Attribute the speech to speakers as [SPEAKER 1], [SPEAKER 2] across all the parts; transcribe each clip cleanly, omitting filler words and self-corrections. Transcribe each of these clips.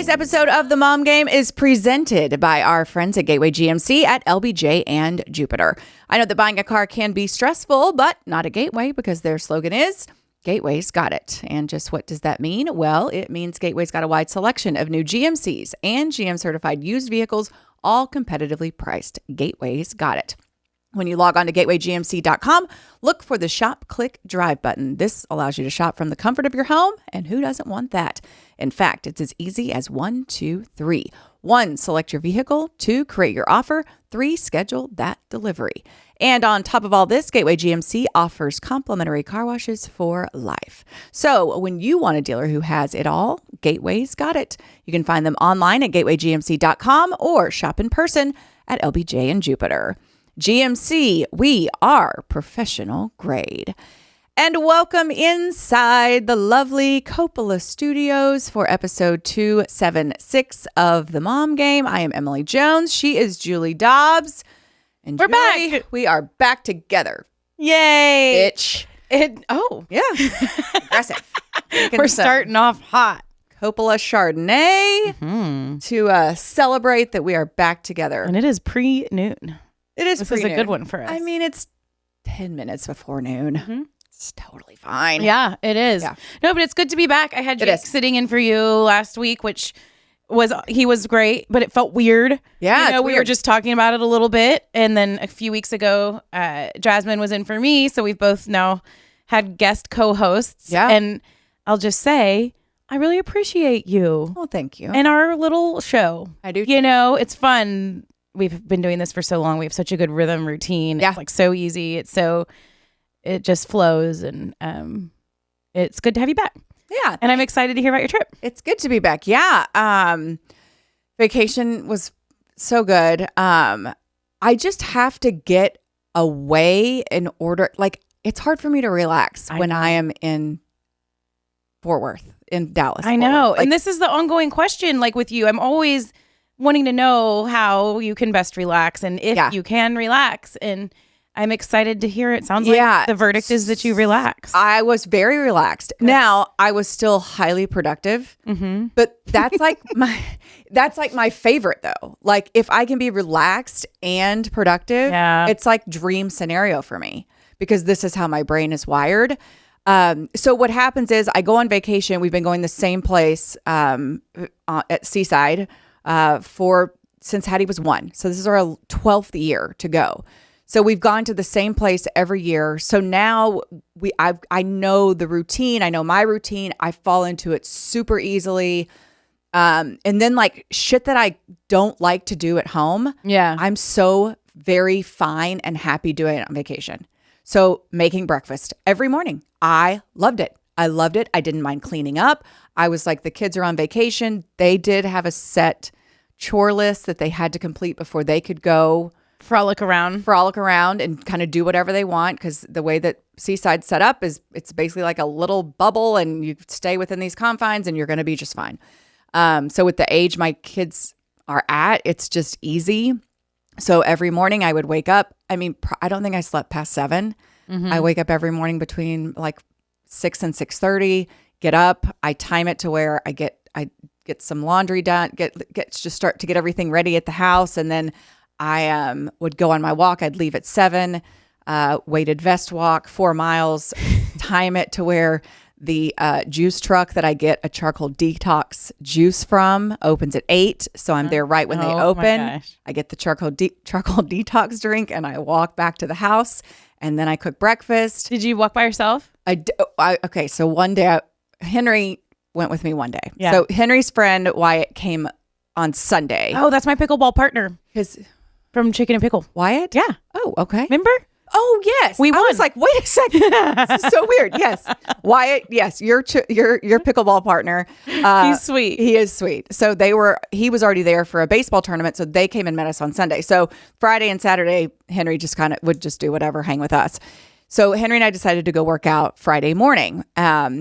[SPEAKER 1] Today's episode of The Mom Game is presented by our friends at Gateway GMC at LBJ and Jupiter. I know that buying a car can be stressful, but not at Gateway because their slogan is Gateway's got it. And just what does that mean? Well, it means Gateway's got a wide selection of new GMCs and GM certified used vehicles, all competitively priced. Gateway's got it. When you log on to gatewaygmc.com, look for the Shop, Click, Drive button. This allows you to shop from the comfort of your home, and who doesn't want that? In fact, it's as easy as 1, 2, 3. 1, select your vehicle. 2, create your offer. 3, schedule that delivery. And on top of all this, Gateway GMC offers complimentary car washes for life. So when you want a dealer who has it all, Gateway's got it. You can find them online at gatewaygmc.com or shop in person at LBJ and Jupiter. GMC, we are professional grade. And welcome inside the lovely Coppola Studios for episode 276 of The Mom Game. I am Emily Jones. She is Julie Dobbs. And
[SPEAKER 2] we're
[SPEAKER 1] Julie,
[SPEAKER 2] back.
[SPEAKER 1] We are back together.
[SPEAKER 2] Yay.
[SPEAKER 1] Bitch.
[SPEAKER 2] Yeah.
[SPEAKER 1] Aggressive.
[SPEAKER 2] We're starting off hot.
[SPEAKER 1] Coppola Chardonnay to celebrate that we are back together.
[SPEAKER 2] And it is pre-noon.
[SPEAKER 1] It is
[SPEAKER 2] This
[SPEAKER 1] pre-noon.
[SPEAKER 2] is a good one for us.
[SPEAKER 1] I mean, it's 10 minutes before noon.
[SPEAKER 2] Mm-hmm.
[SPEAKER 1] It's totally fine.
[SPEAKER 2] Yeah, it is.
[SPEAKER 1] Yeah.
[SPEAKER 2] No, but it's good to be back. I had Jake sitting in for you last week, which he was great, but it felt weird.
[SPEAKER 1] Yeah,
[SPEAKER 2] we were just talking about it a little bit. And then a few weeks ago, Jasmine was in for me. So we've both now had guest co-hosts.
[SPEAKER 1] Yeah.
[SPEAKER 2] And I'll just say, I really appreciate you.
[SPEAKER 1] Well, thank you.
[SPEAKER 2] And our little show.
[SPEAKER 1] I do.
[SPEAKER 2] It's fun. We've been doing this for so long. We have such a good rhythm routine.
[SPEAKER 1] Yeah.
[SPEAKER 2] It's like so easy. It just flows, and it's good to have you back.
[SPEAKER 1] Yeah.
[SPEAKER 2] And I'm excited to hear about your trip.
[SPEAKER 1] It's good to be back. Yeah. Vacation was so good. I just have to get away in order. Like, it's hard for me to relax when I am in Fort Worth, in Dallas.
[SPEAKER 2] I know. And this is the ongoing question, like with you. I'm always wanting to know how you can best relax and if you can relax. And I'm excited to hear it. Sounds like the verdict is that you relax.
[SPEAKER 1] I was very relaxed. Good. Now, I was still highly productive, but that's like my favorite though. Like if I can be relaxed and productive, it's like dream scenario for me because this is how my brain is wired. So what happens is I go on vacation. We've been going the same place at Seaside since Hattie was 1. So this is our 12th year to go. So we've gone to the same place every year. So now I know the routine. I know my routine. I fall into it super easily. And then like shit that I don't like to do at home.
[SPEAKER 2] Yeah.
[SPEAKER 1] I'm so very fine and happy doing it on vacation. So making breakfast every morning. I loved it. I didn't mind cleaning up. I was like, the kids are on vacation. They did have a set chore list that they had to complete before they could go
[SPEAKER 2] frolic around
[SPEAKER 1] and kind of do whatever they want. Because the way that Seaside's set up is it's basically like a little bubble and you stay within these confines and you're going to be just fine. So with the age my kids are at, it's just easy. So every morning I would wake up. I mean, I don't think I slept past 7. I wake up every morning between like 6 and 6:30, get up. I time it to where I get some laundry done, just start to get everything ready at the house. And then I would go on my walk. I'd leave at 7, weighted vest walk, 4 miles, time it to where the juice truck that I get a charcoal detox juice from opens at 8. So I'm there right when they open. I get the charcoal detox drink and I walk back to the house and then I cook breakfast.
[SPEAKER 2] Did you walk by yourself?
[SPEAKER 1] Okay. So one day, Henry went with me one day.
[SPEAKER 2] Yeah.
[SPEAKER 1] So Henry's friend Wyatt came on Sunday.
[SPEAKER 2] Oh, that's my pickleball partner. From Chicken and Pickle.
[SPEAKER 1] Wyatt?
[SPEAKER 2] Yeah.
[SPEAKER 1] Oh, okay.
[SPEAKER 2] Remember?
[SPEAKER 1] Oh, yes.
[SPEAKER 2] We won.
[SPEAKER 1] I was like, wait a second. This is so weird. Yes. Wyatt, yes, your pickleball partner.
[SPEAKER 2] He's sweet.
[SPEAKER 1] He is sweet. So he was already there for a baseball tournament. So they came and met us on Sunday. So Friday and Saturday, Henry just kind of would just do whatever, hang with us. So Henry and I decided to go work out Friday morning.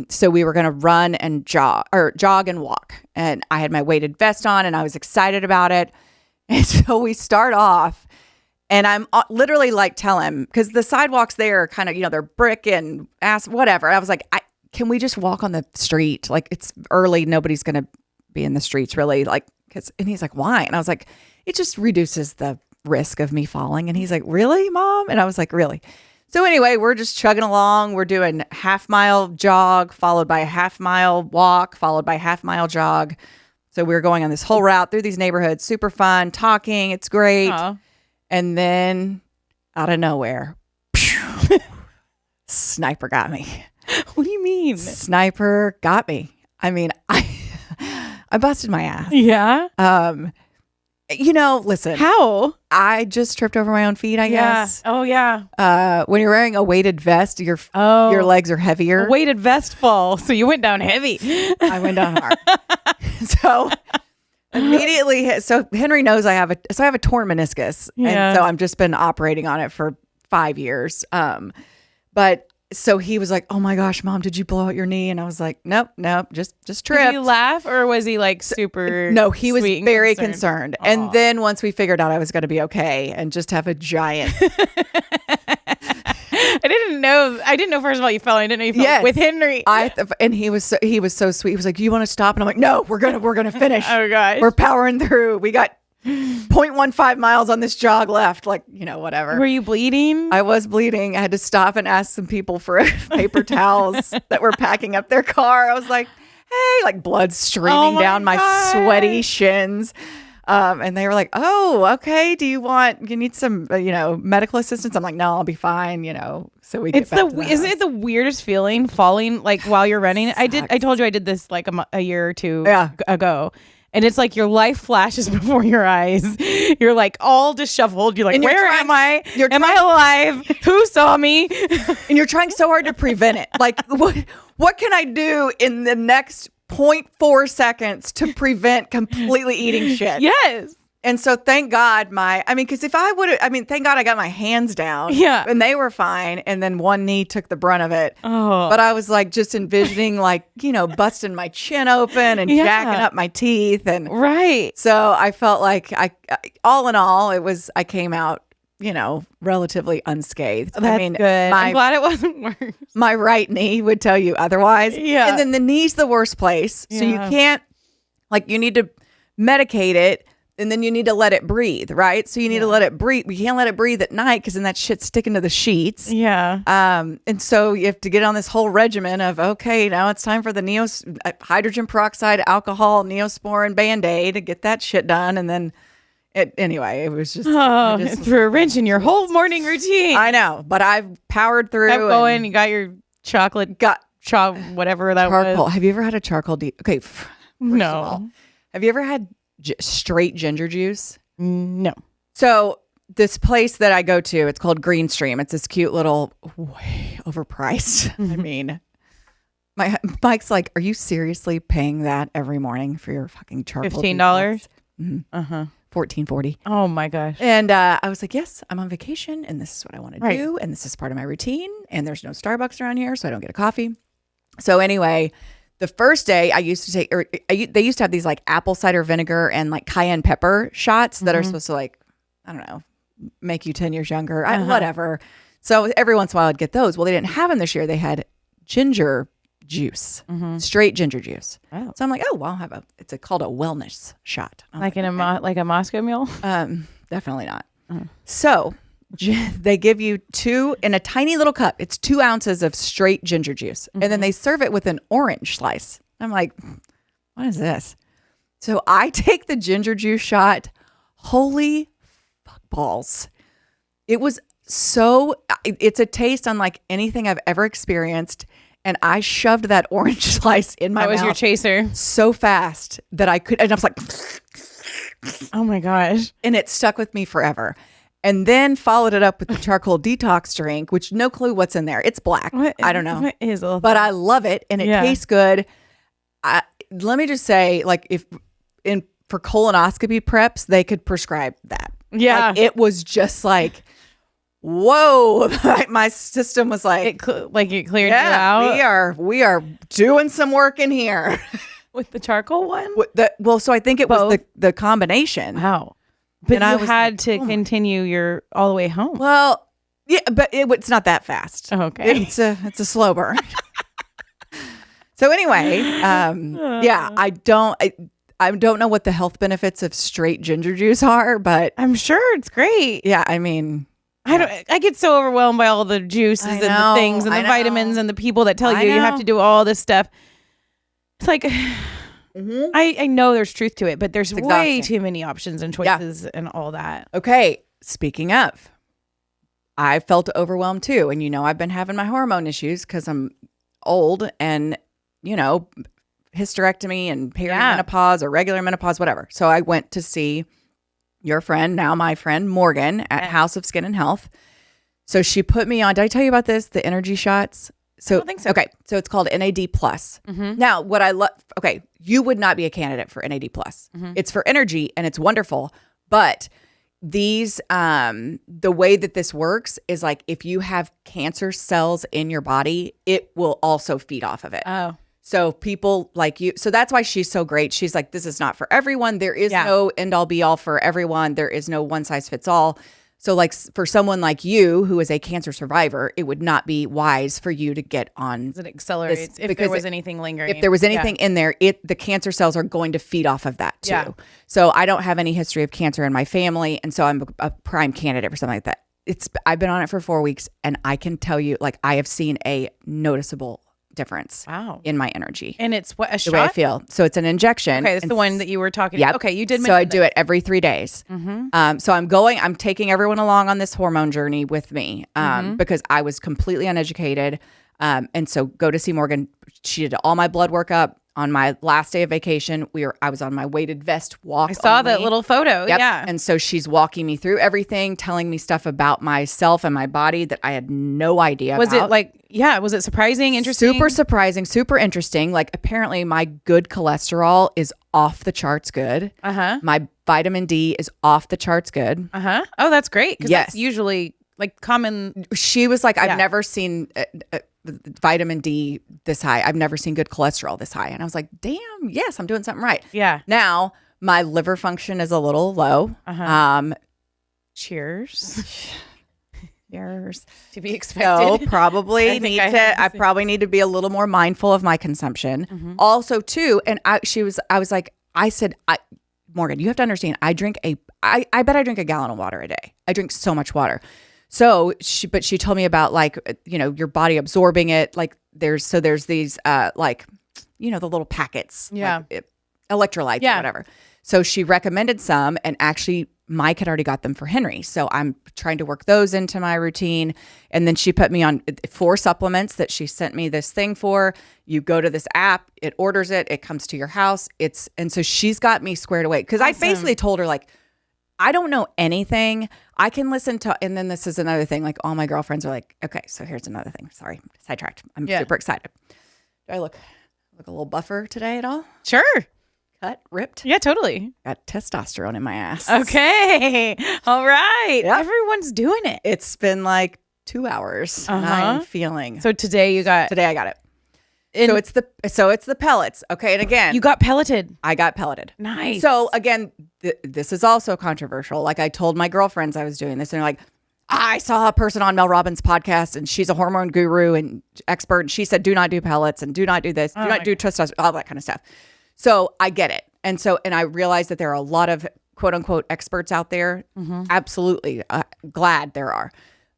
[SPEAKER 1] So we were going to run and jog and walk. And I had my weighted vest on and I was excited about it. And so we start off and I'm literally like, tell him, because the sidewalks there are kind of, they're brick and ass, whatever. I was like, can we just walk on the street? Like it's early. Nobody's going to be in the streets really, like, and he's like, why? And I was like, it just reduces the risk of me falling. And he's like, really, Mom? And I was like, really? So anyway, we're just chugging along. We're doing half-mile jog, followed by a half-mile walk, followed by half-mile jog. So we were going on this whole route through these neighborhoods, super fun, talking. It's great. Aww. And then out of nowhere, sniper got me.
[SPEAKER 2] What do you mean?
[SPEAKER 1] Sniper got me. I mean, I busted my ass.
[SPEAKER 2] Yeah.
[SPEAKER 1] Listen.
[SPEAKER 2] How?
[SPEAKER 1] I just tripped over my own feet, I guess.
[SPEAKER 2] Oh, yeah.
[SPEAKER 1] When you're wearing a weighted vest, your legs are heavier.
[SPEAKER 2] A weighted vest fall. So you went down heavy.
[SPEAKER 1] I went down hard. So immediately, so Henry knows I have a torn meniscus. Yeah. And so I've just been operating on it for 5 years. But so he was like, oh my gosh, Mom, did you blow out your knee? And I was like, nope, just tripped.
[SPEAKER 2] Did he laugh or was he like super
[SPEAKER 1] No, he was very concerned. And then once we figured out I was going to be okay and just have a giant.
[SPEAKER 2] I didn't know, first of all, you fell. I didn't know you fell with Henry.
[SPEAKER 1] And he was so sweet. He was like, you want to stop? And I'm like, no, we're going to finish.
[SPEAKER 2] Oh gosh.
[SPEAKER 1] We're powering through. We got 0.15 miles on this jog left, like, whatever.
[SPEAKER 2] Were you bleeding?
[SPEAKER 1] I was bleeding. I had to stop and ask some people for paper towels that were packing up their car. I was like, hey, like blood streaming down my sweaty shins. And they were like, oh, okay. Do you need some, medical assistance? I'm like, no, I'll be fine. So we get back to the
[SPEAKER 2] isn't it the weirdest feeling falling like while you're running? I told you I did this like a year or two ago. And it's like your life flashes before your eyes. You're like all disheveled. You're like, where am I? Am I alive? Who saw me?
[SPEAKER 1] And you're trying so hard to prevent it. Like, what can I do in the next 0.4 seconds to prevent completely eating shit?
[SPEAKER 2] Yes.
[SPEAKER 1] And so thank God because if I would have, thank God I got my hands down.
[SPEAKER 2] Yeah.
[SPEAKER 1] And they were fine. And then one knee took the brunt of it.
[SPEAKER 2] Oh.
[SPEAKER 1] But I was like just envisioning busting my chin open and jacking up my teeth. And
[SPEAKER 2] right.
[SPEAKER 1] So I felt like all in all, I came out, relatively unscathed.
[SPEAKER 2] That's good. I'm glad it wasn't worse.
[SPEAKER 1] My right knee would tell you otherwise.
[SPEAKER 2] Yeah.
[SPEAKER 1] And then the knee's the worst place. So you can't, you need to medicate it. And then you need to let it breathe, right? So you need to let it breathe. We can't let it breathe at night because then that shit's sticking to the sheets.
[SPEAKER 2] Yeah.
[SPEAKER 1] And so you have to get on this whole regimen of, okay, now it's time for the hydrogen peroxide, alcohol, Neosporin, Band-Aid to get that shit done. And then it was just.
[SPEAKER 2] Oh, it threw a wrench in your whole morning routine.
[SPEAKER 1] I know, but I've powered through.
[SPEAKER 2] Kept going. You got your chocolate, whatever that
[SPEAKER 1] charcoal.
[SPEAKER 2] was.
[SPEAKER 1] Have you ever had a charcoal? Okay.
[SPEAKER 2] No.
[SPEAKER 1] Have you ever had straight ginger juice?
[SPEAKER 2] No.
[SPEAKER 1] So this place that I go to, it's called Green Stream. It's this cute little, way overpriced. I mean, Mike's like, are you seriously paying that every morning for your fucking charcoal?
[SPEAKER 2] $15?
[SPEAKER 1] Mm-hmm. $14.40.
[SPEAKER 2] Oh my gosh.
[SPEAKER 1] And I was like, yes, I'm on vacation and this is what I want to do. And this is part of my routine. And there's no Starbucks around here, so I don't get a coffee. So anyway, the first day I used to take, they used to have these like apple cider vinegar and like cayenne pepper shots that are supposed to like, I don't know, make you 10 years younger, whatever. So every once in a while I'd get those. Well, they didn't have them this year. They had ginger juice, straight ginger juice. Oh. So I'm like, oh, well, I'll have it's called a wellness shot.
[SPEAKER 2] Like in like a Moscow Mule?
[SPEAKER 1] Definitely not. So they give you 2 in a tiny little cup. It's 2 ounces of straight ginger juice. And then they serve it with an orange slice. I'm like, what is this? So I take the ginger juice shot. Holy fuck balls. It was it's a taste unlike anything I've ever experienced. And I shoved that orange slice in my mouth.
[SPEAKER 2] That was your chaser.
[SPEAKER 1] So fast that I could, and I was like,
[SPEAKER 2] oh my gosh.
[SPEAKER 1] And it stuck with me forever. And then followed it up with the charcoal detox drink, which no clue what's in there. It's black. I don't know.
[SPEAKER 2] What is all
[SPEAKER 1] but I love it and it tastes good. Let me just say, like, for colonoscopy preps, they could prescribe that.
[SPEAKER 2] Yeah.
[SPEAKER 1] Like, it was just like, whoa. My system was like,
[SPEAKER 2] it cleared you out.
[SPEAKER 1] We are doing some work in here.
[SPEAKER 2] With the charcoal one?
[SPEAKER 1] So I think it was the combination.
[SPEAKER 2] Wow. But you had to continue all the way home.
[SPEAKER 1] Well, yeah, but it's not that fast.
[SPEAKER 2] Okay.
[SPEAKER 1] It's a slow burn. So anyway, I I don't know what the health benefits of straight ginger juice are, but
[SPEAKER 2] I'm sure it's great.
[SPEAKER 1] Yeah, I mean,
[SPEAKER 2] I get so overwhelmed by all the juices and the things and the vitamins and the people that tell you have to do all this stuff. It's like, I know there's truth to it, but there's way too many options and choices and all that.
[SPEAKER 1] Okay, speaking of, I felt overwhelmed too. And, I've been having my hormone issues because I'm old and, hysterectomy and perimenopause or regular menopause, whatever. So I went to see your friend, now my friend, Morgan at House of Skin and Health. So she put me on, did I tell you about this? The energy shots? So,
[SPEAKER 2] I don't think so.
[SPEAKER 1] Okay. So it's called NAD+. Now, what I love, you would not be a candidate for NAD+. It's for energy and it's wonderful. But these, the way that this works is like if you have cancer cells in your body, it will also feed off of it.
[SPEAKER 2] Oh.
[SPEAKER 1] So people like you, so that's why she's so great. She's like, this is not for everyone. There is no end all be all for everyone. There is no one size fits all. So like for someone like you, who is a cancer survivor, it would not be wise for you to get on.
[SPEAKER 2] It accelerates if there was anything lingering.
[SPEAKER 1] If there was anything in there, the cancer cells are going to feed off of that too. Yeah. So I don't have any history of cancer in my family. And so I'm a prime candidate for something like that. I've been on it for 4 weeks and I can tell you, like, I have seen a noticeable difference in my energy.
[SPEAKER 2] And it's what, a shot?
[SPEAKER 1] The way I feel. So it's an injection.
[SPEAKER 2] Okay, that's the one that you were talking about. Okay, you did mention
[SPEAKER 1] So I do it every 3 days. So I'm taking everyone along on this hormone journey with me because I was completely uneducated. And so go to see Morgan. She did all my blood work up. On my last day of vacation, I was on my weighted vest walk.
[SPEAKER 2] I saw that little photo.
[SPEAKER 1] Yep.
[SPEAKER 2] Yeah.
[SPEAKER 1] And so she's walking me through everything, telling me stuff about myself and my body that I had no idea
[SPEAKER 2] about. Was it surprising, interesting?
[SPEAKER 1] Super surprising, super interesting. Like apparently my good cholesterol is off the charts good. My vitamin D is off the charts good.
[SPEAKER 2] Oh, that's great. Because that's usually like common.
[SPEAKER 1] She was like, I've never seen vitamin D this high. I've never seen good cholesterol this high. And I was like, damn, yes, I'm doing something right.
[SPEAKER 2] Yeah.
[SPEAKER 1] Now my liver function is a little low.
[SPEAKER 2] Cheers.
[SPEAKER 1] Cheers.
[SPEAKER 2] To be expected.
[SPEAKER 1] So probably I probably need to be a little more mindful of my consumption. Also too, and I said, Morgan, you have to understand, I bet I drink a gallon of water a day. I drink so much water. So she told me about like, your body absorbing it. Like there's these, like, the little packets, like electrolytes or whatever. So she recommended some and actually Mike had already got them for Henry. So I'm trying to work those into my routine. And then she put me on 4 supplements that she sent me this thing for. You go to this app, it orders it, it comes to your house. And so she's got me squared away. Cause I basically told her like, I don't know anything. I can listen to, and then this is another thing. Like all my girlfriends are like, okay, so here's another thing. Sorry, sidetracked. I'm super excited. Do I look a little buffer today at all?
[SPEAKER 2] Sure.
[SPEAKER 1] Cut, ripped?
[SPEAKER 2] Yeah, totally.
[SPEAKER 1] Got testosterone in my ass.
[SPEAKER 2] Okay. All right. Yep. Everyone's doing it.
[SPEAKER 1] It's been like 2 hours. And I'm feeling.
[SPEAKER 2] So today I got it.
[SPEAKER 1] So it's the pellets. Okay. And again,
[SPEAKER 2] you got pelleted.
[SPEAKER 1] I got pelleted.
[SPEAKER 2] Nice.
[SPEAKER 1] So again, this is also controversial. Like I told my girlfriends I was doing this and they're like, I saw a person on Mel Robbins' podcast and she's a hormone guru and expert. And she said, do not do pellets and do not do this. Do not do testosterone, all that kind of stuff. So I get it. And I realize that there are a lot of quote unquote experts out there. Absolutely. Glad there are.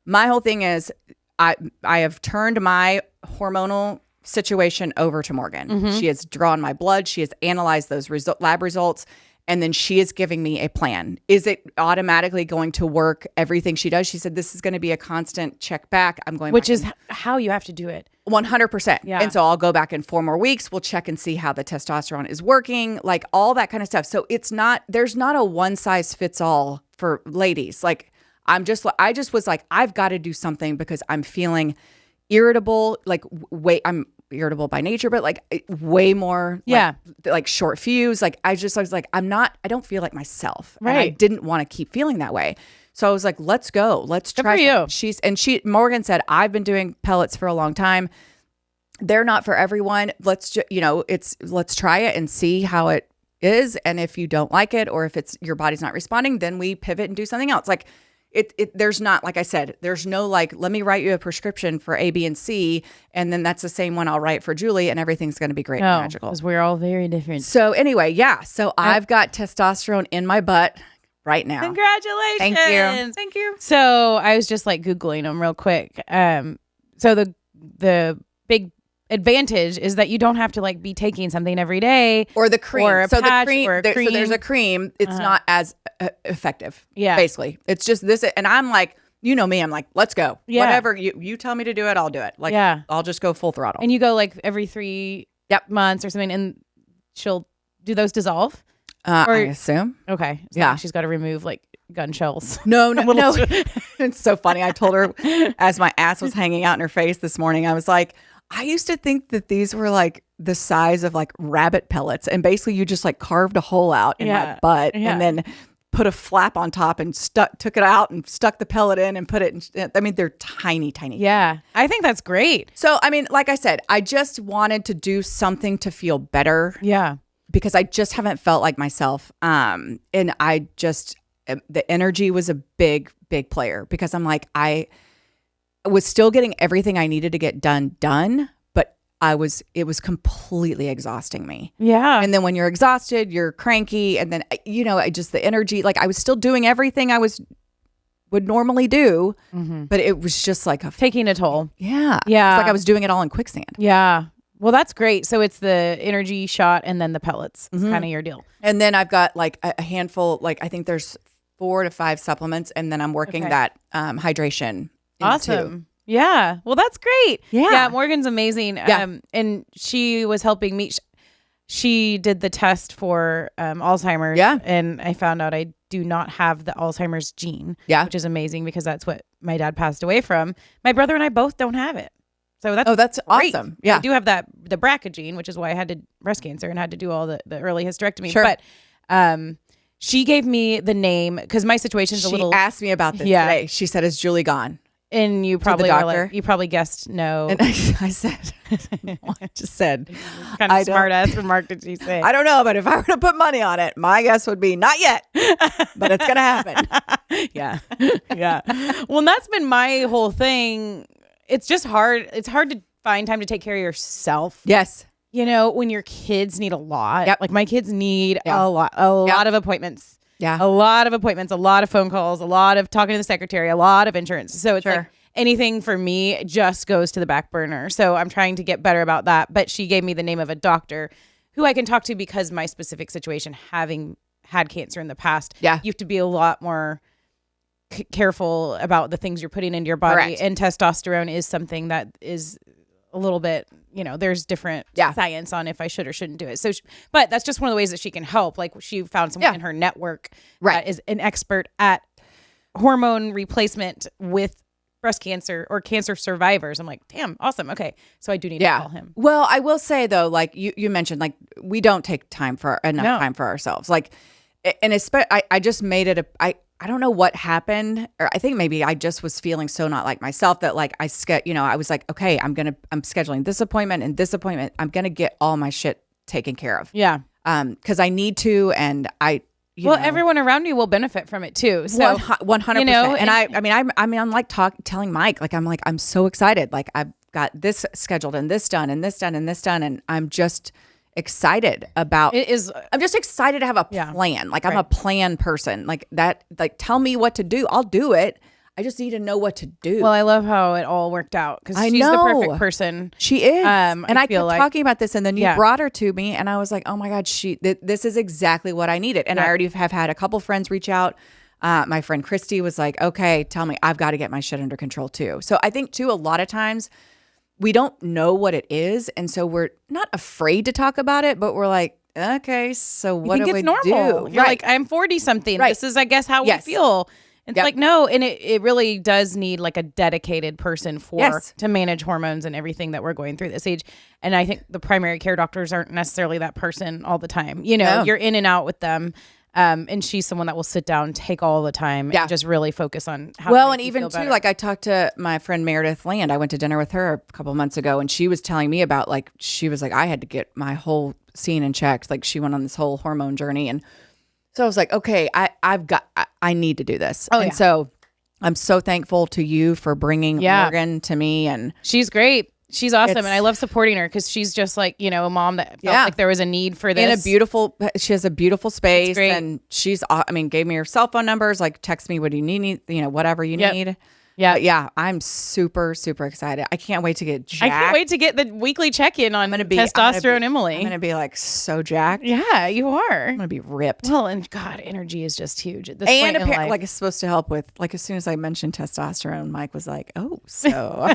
[SPEAKER 1] My whole thing is I have turned my hormonal situation over to Morgan. She has drawn my blood. She has analyzed those lab results. And then she is giving me a plan. Is it automatically going to work? Everything she does, she said, this is going to be a constant check back. I'm going
[SPEAKER 2] Which is how you have to do it.
[SPEAKER 1] 100%.
[SPEAKER 2] Yeah.
[SPEAKER 1] And so I'll go back in 4 more weeks. We'll check and see how the testosterone is working, like all that kind of stuff. So there's not a one size fits all for ladies. Like I just was like, I've got to do something because I'm feeling irritable, I'm irritable by nature, but like way more like short fuse. Like I was like, I don't feel like myself.
[SPEAKER 2] Right.
[SPEAKER 1] And I didn't want to keep feeling that way. So I was like, let's go. Let's try.
[SPEAKER 2] Good for
[SPEAKER 1] you. Morgan said, I've been doing pellets for a long time. They're not for everyone. Let's try it and see how it is. And if you don't like it, or if your body's not responding, then we pivot and do something else. Like there's not, like I said, there's no like, let me write you a prescription for A, B, and C, and then that's the same one I'll write for Julie, and everything's going to be great and magical.
[SPEAKER 2] Because we're all very different.
[SPEAKER 1] So anyway, yeah. So I've got testosterone in my butt right now.
[SPEAKER 2] Congratulations.
[SPEAKER 1] Thank you.
[SPEAKER 2] So I was just like Googling them real quick. So the big advantage is that you don't have to like be taking something every day
[SPEAKER 1] or the cream
[SPEAKER 2] or a
[SPEAKER 1] so
[SPEAKER 2] patch
[SPEAKER 1] the cream,
[SPEAKER 2] or a cream.
[SPEAKER 1] So there's a cream. It's not as effective.
[SPEAKER 2] Yeah,
[SPEAKER 1] basically it's just this, and I'm like, you know me, I'm like, let's go. Whatever you tell me to do it, I'll do it. Like, I'll just go full throttle.
[SPEAKER 2] And you go like every 3 months or something, and she'll do those dissolve.
[SPEAKER 1] I assume.
[SPEAKER 2] Okay. So she's got to remove like gun shells.
[SPEAKER 1] No. It's so funny. I told her as my ass was hanging out in her face this morning, I was like, I used to think that these were like the size of like rabbit pellets, and basically you just like carved a hole out in my butt and then put a flap on top and took it out and stuck the pellet in and put it in. I mean, they're tiny.
[SPEAKER 2] Yeah. I think that's great.
[SPEAKER 1] So, I mean, like I said, I just wanted to do something to feel better.
[SPEAKER 2] Yeah.
[SPEAKER 1] Because I just haven't felt like myself. And I just, the energy was a big player, because I'm like, I was still getting everything I needed to get done, but it was completely exhausting me.
[SPEAKER 2] Yeah.
[SPEAKER 1] And then when you're exhausted, you're cranky. And then, just the energy, like I was still doing everything I would normally do, but it was just like
[SPEAKER 2] taking a toll.
[SPEAKER 1] Yeah.
[SPEAKER 2] Yeah.
[SPEAKER 1] It's like I was doing it all in quicksand.
[SPEAKER 2] Yeah. Well, that's great. So it's the energy shot and then the pellets. It's kind of your deal.
[SPEAKER 1] And then I've got like a handful, like I think there's 4 to 5 supplements, and then I'm working that hydration.
[SPEAKER 2] Awesome. Yeah. Well, that's great. Yeah. Morgan's amazing.
[SPEAKER 1] Yeah.
[SPEAKER 2] And she was helping me. She did the test for Alzheimer's.
[SPEAKER 1] Yeah.
[SPEAKER 2] And I found out I do not have the Alzheimer's gene.
[SPEAKER 1] Yeah.
[SPEAKER 2] Which is amazing, because that's what my dad passed away from. My brother and I both don't have it. So
[SPEAKER 1] that's
[SPEAKER 2] great.
[SPEAKER 1] Awesome. Yeah.
[SPEAKER 2] I do have the BRCA gene, which is why I had breast cancer and had to do all the early hysterectomy.
[SPEAKER 1] Sure.
[SPEAKER 2] But she gave me the name because my situation's a little.
[SPEAKER 1] She asked me about this today. She said, "Is Julie gone?"
[SPEAKER 2] And you probably were like, you probably guessed no.
[SPEAKER 1] And I said, I just said,
[SPEAKER 2] kind of smart ass remark did she say?
[SPEAKER 1] I don't know, but if I were to put money on it, my guess would be not yet, but it's gonna happen.
[SPEAKER 2] Yeah. Well, and that's been my whole thing. It's just hard. It's hard to find time to take care of yourself.
[SPEAKER 1] Yes.
[SPEAKER 2] When your kids need a lot.
[SPEAKER 1] Yep.
[SPEAKER 2] Like my kids need a lot of appointments.
[SPEAKER 1] Yeah.
[SPEAKER 2] A lot of appointments, a lot of phone calls, a lot of talking to the secretary, a lot of insurance. So it's like anything for me just goes to the back burner. So I'm trying to get better about that. But she gave me the name of a doctor who I can talk to, because my specific situation, having had cancer in the past, you have to be a lot more careful about the things you're putting into your body.
[SPEAKER 1] Correct.
[SPEAKER 2] And testosterone is something that is a little bit, there's different science on if I should or shouldn't do it. So, but that's just one of the ways that she can help. Like she found someone in her network that is an expert at hormone replacement with breast cancer or cancer survivors. I'm like, damn, awesome. Okay. So I do need to call him.
[SPEAKER 1] Well, I will say though, like you mentioned, like we don't take time for enough time for ourselves. Like, and I just made it I don't know what happened, or I think maybe I just was feeling so not like myself that like I was like, okay, I'm scheduling this appointment and this appointment. I'm going to get all my shit taken care of.
[SPEAKER 2] Yeah.
[SPEAKER 1] Cause I need to, and
[SPEAKER 2] everyone around you will benefit from it too. So
[SPEAKER 1] 100%. And I'm like telling Mike, like, I'm so excited. Like I've got this scheduled and this done and this done and this done. And I'm just excited about I'm just excited to have a plan. Like I'm a plan person. Like that, like tell me what to do. I'll do it. I just need to know what to do.
[SPEAKER 2] Well, I love how it all worked out, because she's the perfect person.
[SPEAKER 1] She is. And I kept talking about this, and then you brought her to me, and I was like, oh my God, this is exactly what I needed. And I already have had a couple friends reach out. My friend Christy was like, okay, tell me, I've got to get my shit under control too. So I think too, a lot of times we don't know what it is. And so we're not afraid to talk about it, but we're like, okay, so what do we do?
[SPEAKER 2] You're like, I'm 40 something. This is, I guess, how we feel. It's like, no. And it really does need like a dedicated person to manage hormones and everything that we're going through this age. And I think the primary care doctors aren't necessarily that person all the time. You're in and out with them. And she's someone that will sit down, take all the time, and just really focus on how to make you feel better.
[SPEAKER 1] Like I talked to my friend Meredith Land. I went to dinner with her a couple of months ago, and she was telling me about, like, she was like, I had to get my whole scene in check. Like she went on this whole hormone journey. And so I was like, okay, I need to do this. So I'm so thankful to you for bringing Morgan to me. And
[SPEAKER 2] she's great. She's awesome. And I love supporting her because she's just like, you know, a mom that felt like there was a need for this.
[SPEAKER 1] She has a beautiful space, and gave me her cell phone numbers, like text me what you need, you know, whatever you need. Yeah. I'm super, super excited. I can't wait to get jacked.
[SPEAKER 2] I can't wait to get the weekly check-in on testosterone Emily.
[SPEAKER 1] I'm going to be like so jacked.
[SPEAKER 2] Yeah, you are.
[SPEAKER 1] I'm going to be ripped.
[SPEAKER 2] Well, and God, energy is just huge at this point in life.
[SPEAKER 1] Like it's supposed to help with, like as soon as I mentioned testosterone, Mike was like, oh, so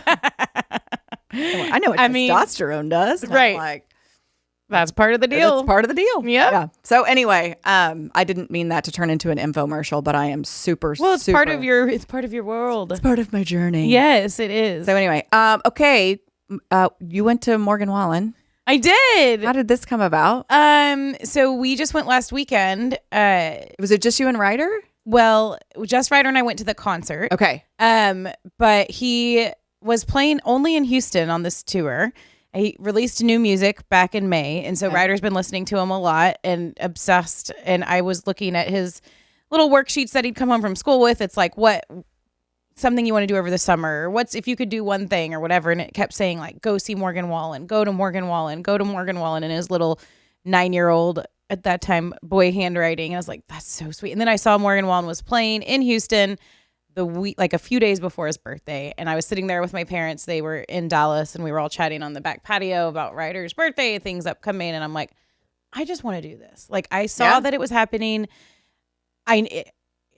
[SPEAKER 1] I know what testosterone does. And
[SPEAKER 2] right.
[SPEAKER 1] I'm like,
[SPEAKER 2] that's part of the deal.
[SPEAKER 1] That's part of the deal.
[SPEAKER 2] Yep.
[SPEAKER 1] Yeah. So anyway, I didn't mean that to turn into an infomercial, but I am super,
[SPEAKER 2] it's part of your world.
[SPEAKER 1] It's part of my journey.
[SPEAKER 2] Yes, it is.
[SPEAKER 1] So anyway, okay. You went to Morgan Wallen.
[SPEAKER 2] I did.
[SPEAKER 1] How did this come about?
[SPEAKER 2] So we just went last weekend.
[SPEAKER 1] Was it just you and Ryder?
[SPEAKER 2] Well, just Ryder and I went to the concert.
[SPEAKER 1] Okay.
[SPEAKER 2] But he was playing only in Houston on this tour. He released new music back in May, and so Ryder's been listening to him a lot and obsessed. And I was looking at his little worksheets that he'd come home from school with. It's like, what something you want to do over the summer, or what's if you could do one thing or whatever. And it kept saying like, go see Morgan Wallen, go to Morgan Wallen, go to Morgan Wallen, in his little 9-year-old at that time boy handwriting. And I was like, that's so sweet. And then I saw Morgan Wallen was playing in Houston a few days before his birthday, and I was sitting there with my parents. They were in Dallas, and we were all chatting on the back patio about Ryder's birthday, things upcoming, and I'm like, I just want to do this. Like, I saw that it was happening.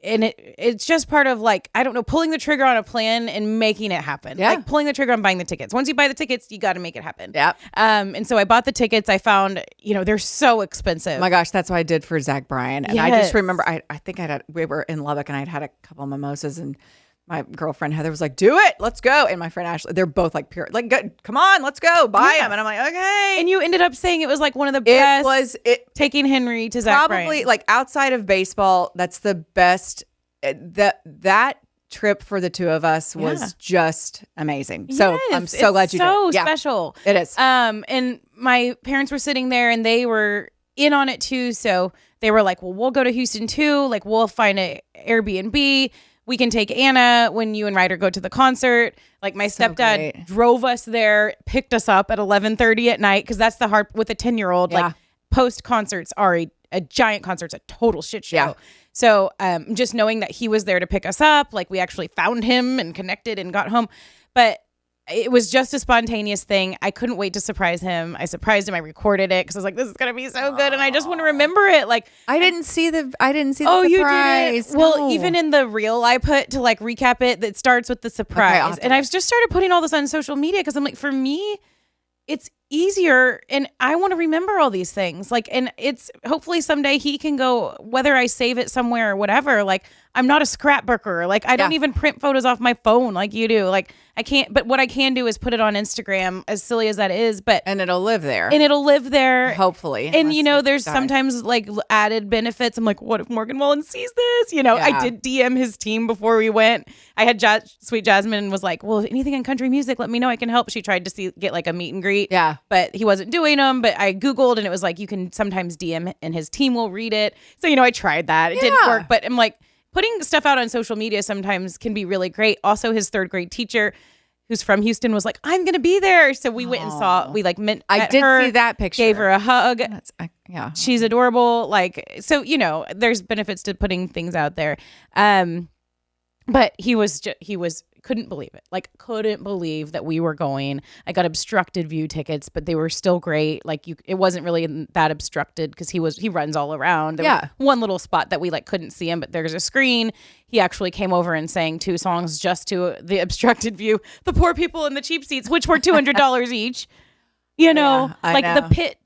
[SPEAKER 2] It's just part of, like, I don't know, pulling the trigger on a plan and making it happen.
[SPEAKER 1] Yeah.
[SPEAKER 2] Like pulling the trigger on buying the tickets. Once you buy the tickets, you got to make it happen.
[SPEAKER 1] Yeah.
[SPEAKER 2] And so I bought the tickets. I found, they're so expensive.
[SPEAKER 1] Oh my gosh, that's what I did for Zach Bryan. And I just remember, I think we were in Lubbock, and I'd had a couple of mimosas, and my girlfriend Heather was like, do it, let's go. And my friend Ashley, they're both like pure, like, come on, let's go, buy them. And I'm like, okay.
[SPEAKER 2] And you ended up saying it was like one of the best. Taking Henry to Zach Bryan.
[SPEAKER 1] Probably, like, outside of baseball, that's the best. That trip for the two of us was just amazing. So I'm so glad you did.
[SPEAKER 2] So special.
[SPEAKER 1] It is.
[SPEAKER 2] And my parents were sitting there, and they were in on it too. So they were like, well, we'll go to Houston too. Like, we'll find an Airbnb. We can take Anna when you and Ryder go to the concert. Like, my stepdad drove us there, picked us up at 11:30 at night, because that's the hard with a 10-year-old. Like, post concerts are a giant concert's a total shit show. Yeah. So just knowing that he was there to pick us up, like, we actually found him and connected and got home. But it was just a spontaneous thing. I couldn't wait to surprise him. I surprised him. I recorded it because I was like, this is going to be so good. And I just want to remember it. Like,
[SPEAKER 1] I didn't see the surprise.
[SPEAKER 2] You did it? Well, even in the reel I put to like recap it, that starts with the surprise. Okay, awesome. And I've just started putting all this on social media because I'm like, for me, it's easier, and I want to remember all these things. Like, and it's hopefully someday he can go, whether I save it somewhere or whatever. Like, I'm not a scrapbooker. Like, I don't even print photos off my phone like you do. Like, I can't, but what I can do is put it on Instagram, as silly as that is,
[SPEAKER 1] and it'll live there. Hopefully.
[SPEAKER 2] And there's sometimes like added benefits. I'm like, what if Morgan Wallen sees this? I did DM his team before we went. I had Sweet Jasmine was like, well, anything in country music, let me know, I can help. She tried to get like a meet and greet.
[SPEAKER 1] Yeah.
[SPEAKER 2] But he wasn't doing them. But I Googled, and it was like, you can sometimes DM and his team will read it. So, I tried that. It didn't work. But I'm like, putting stuff out on social media sometimes can be really great. Also, his third grade teacher, who's from Houston, was like, I'm going to be there. So we went and saw, we like met
[SPEAKER 1] I did
[SPEAKER 2] her,
[SPEAKER 1] see that picture.
[SPEAKER 2] Gave her a hug.
[SPEAKER 1] Yeah.
[SPEAKER 2] She's adorable. Like, so, there's benefits to putting things out there. But he couldn't believe it. Like, couldn't believe that we were going. I got obstructed view tickets, but they were still great. Like, it wasn't really that obstructed because he runs all around. There was one little spot that we like couldn't see him, but there's a screen. He actually came over and sang 2 songs just to the obstructed view. The poor people in the cheap seats, which were $200 each. I know. The pit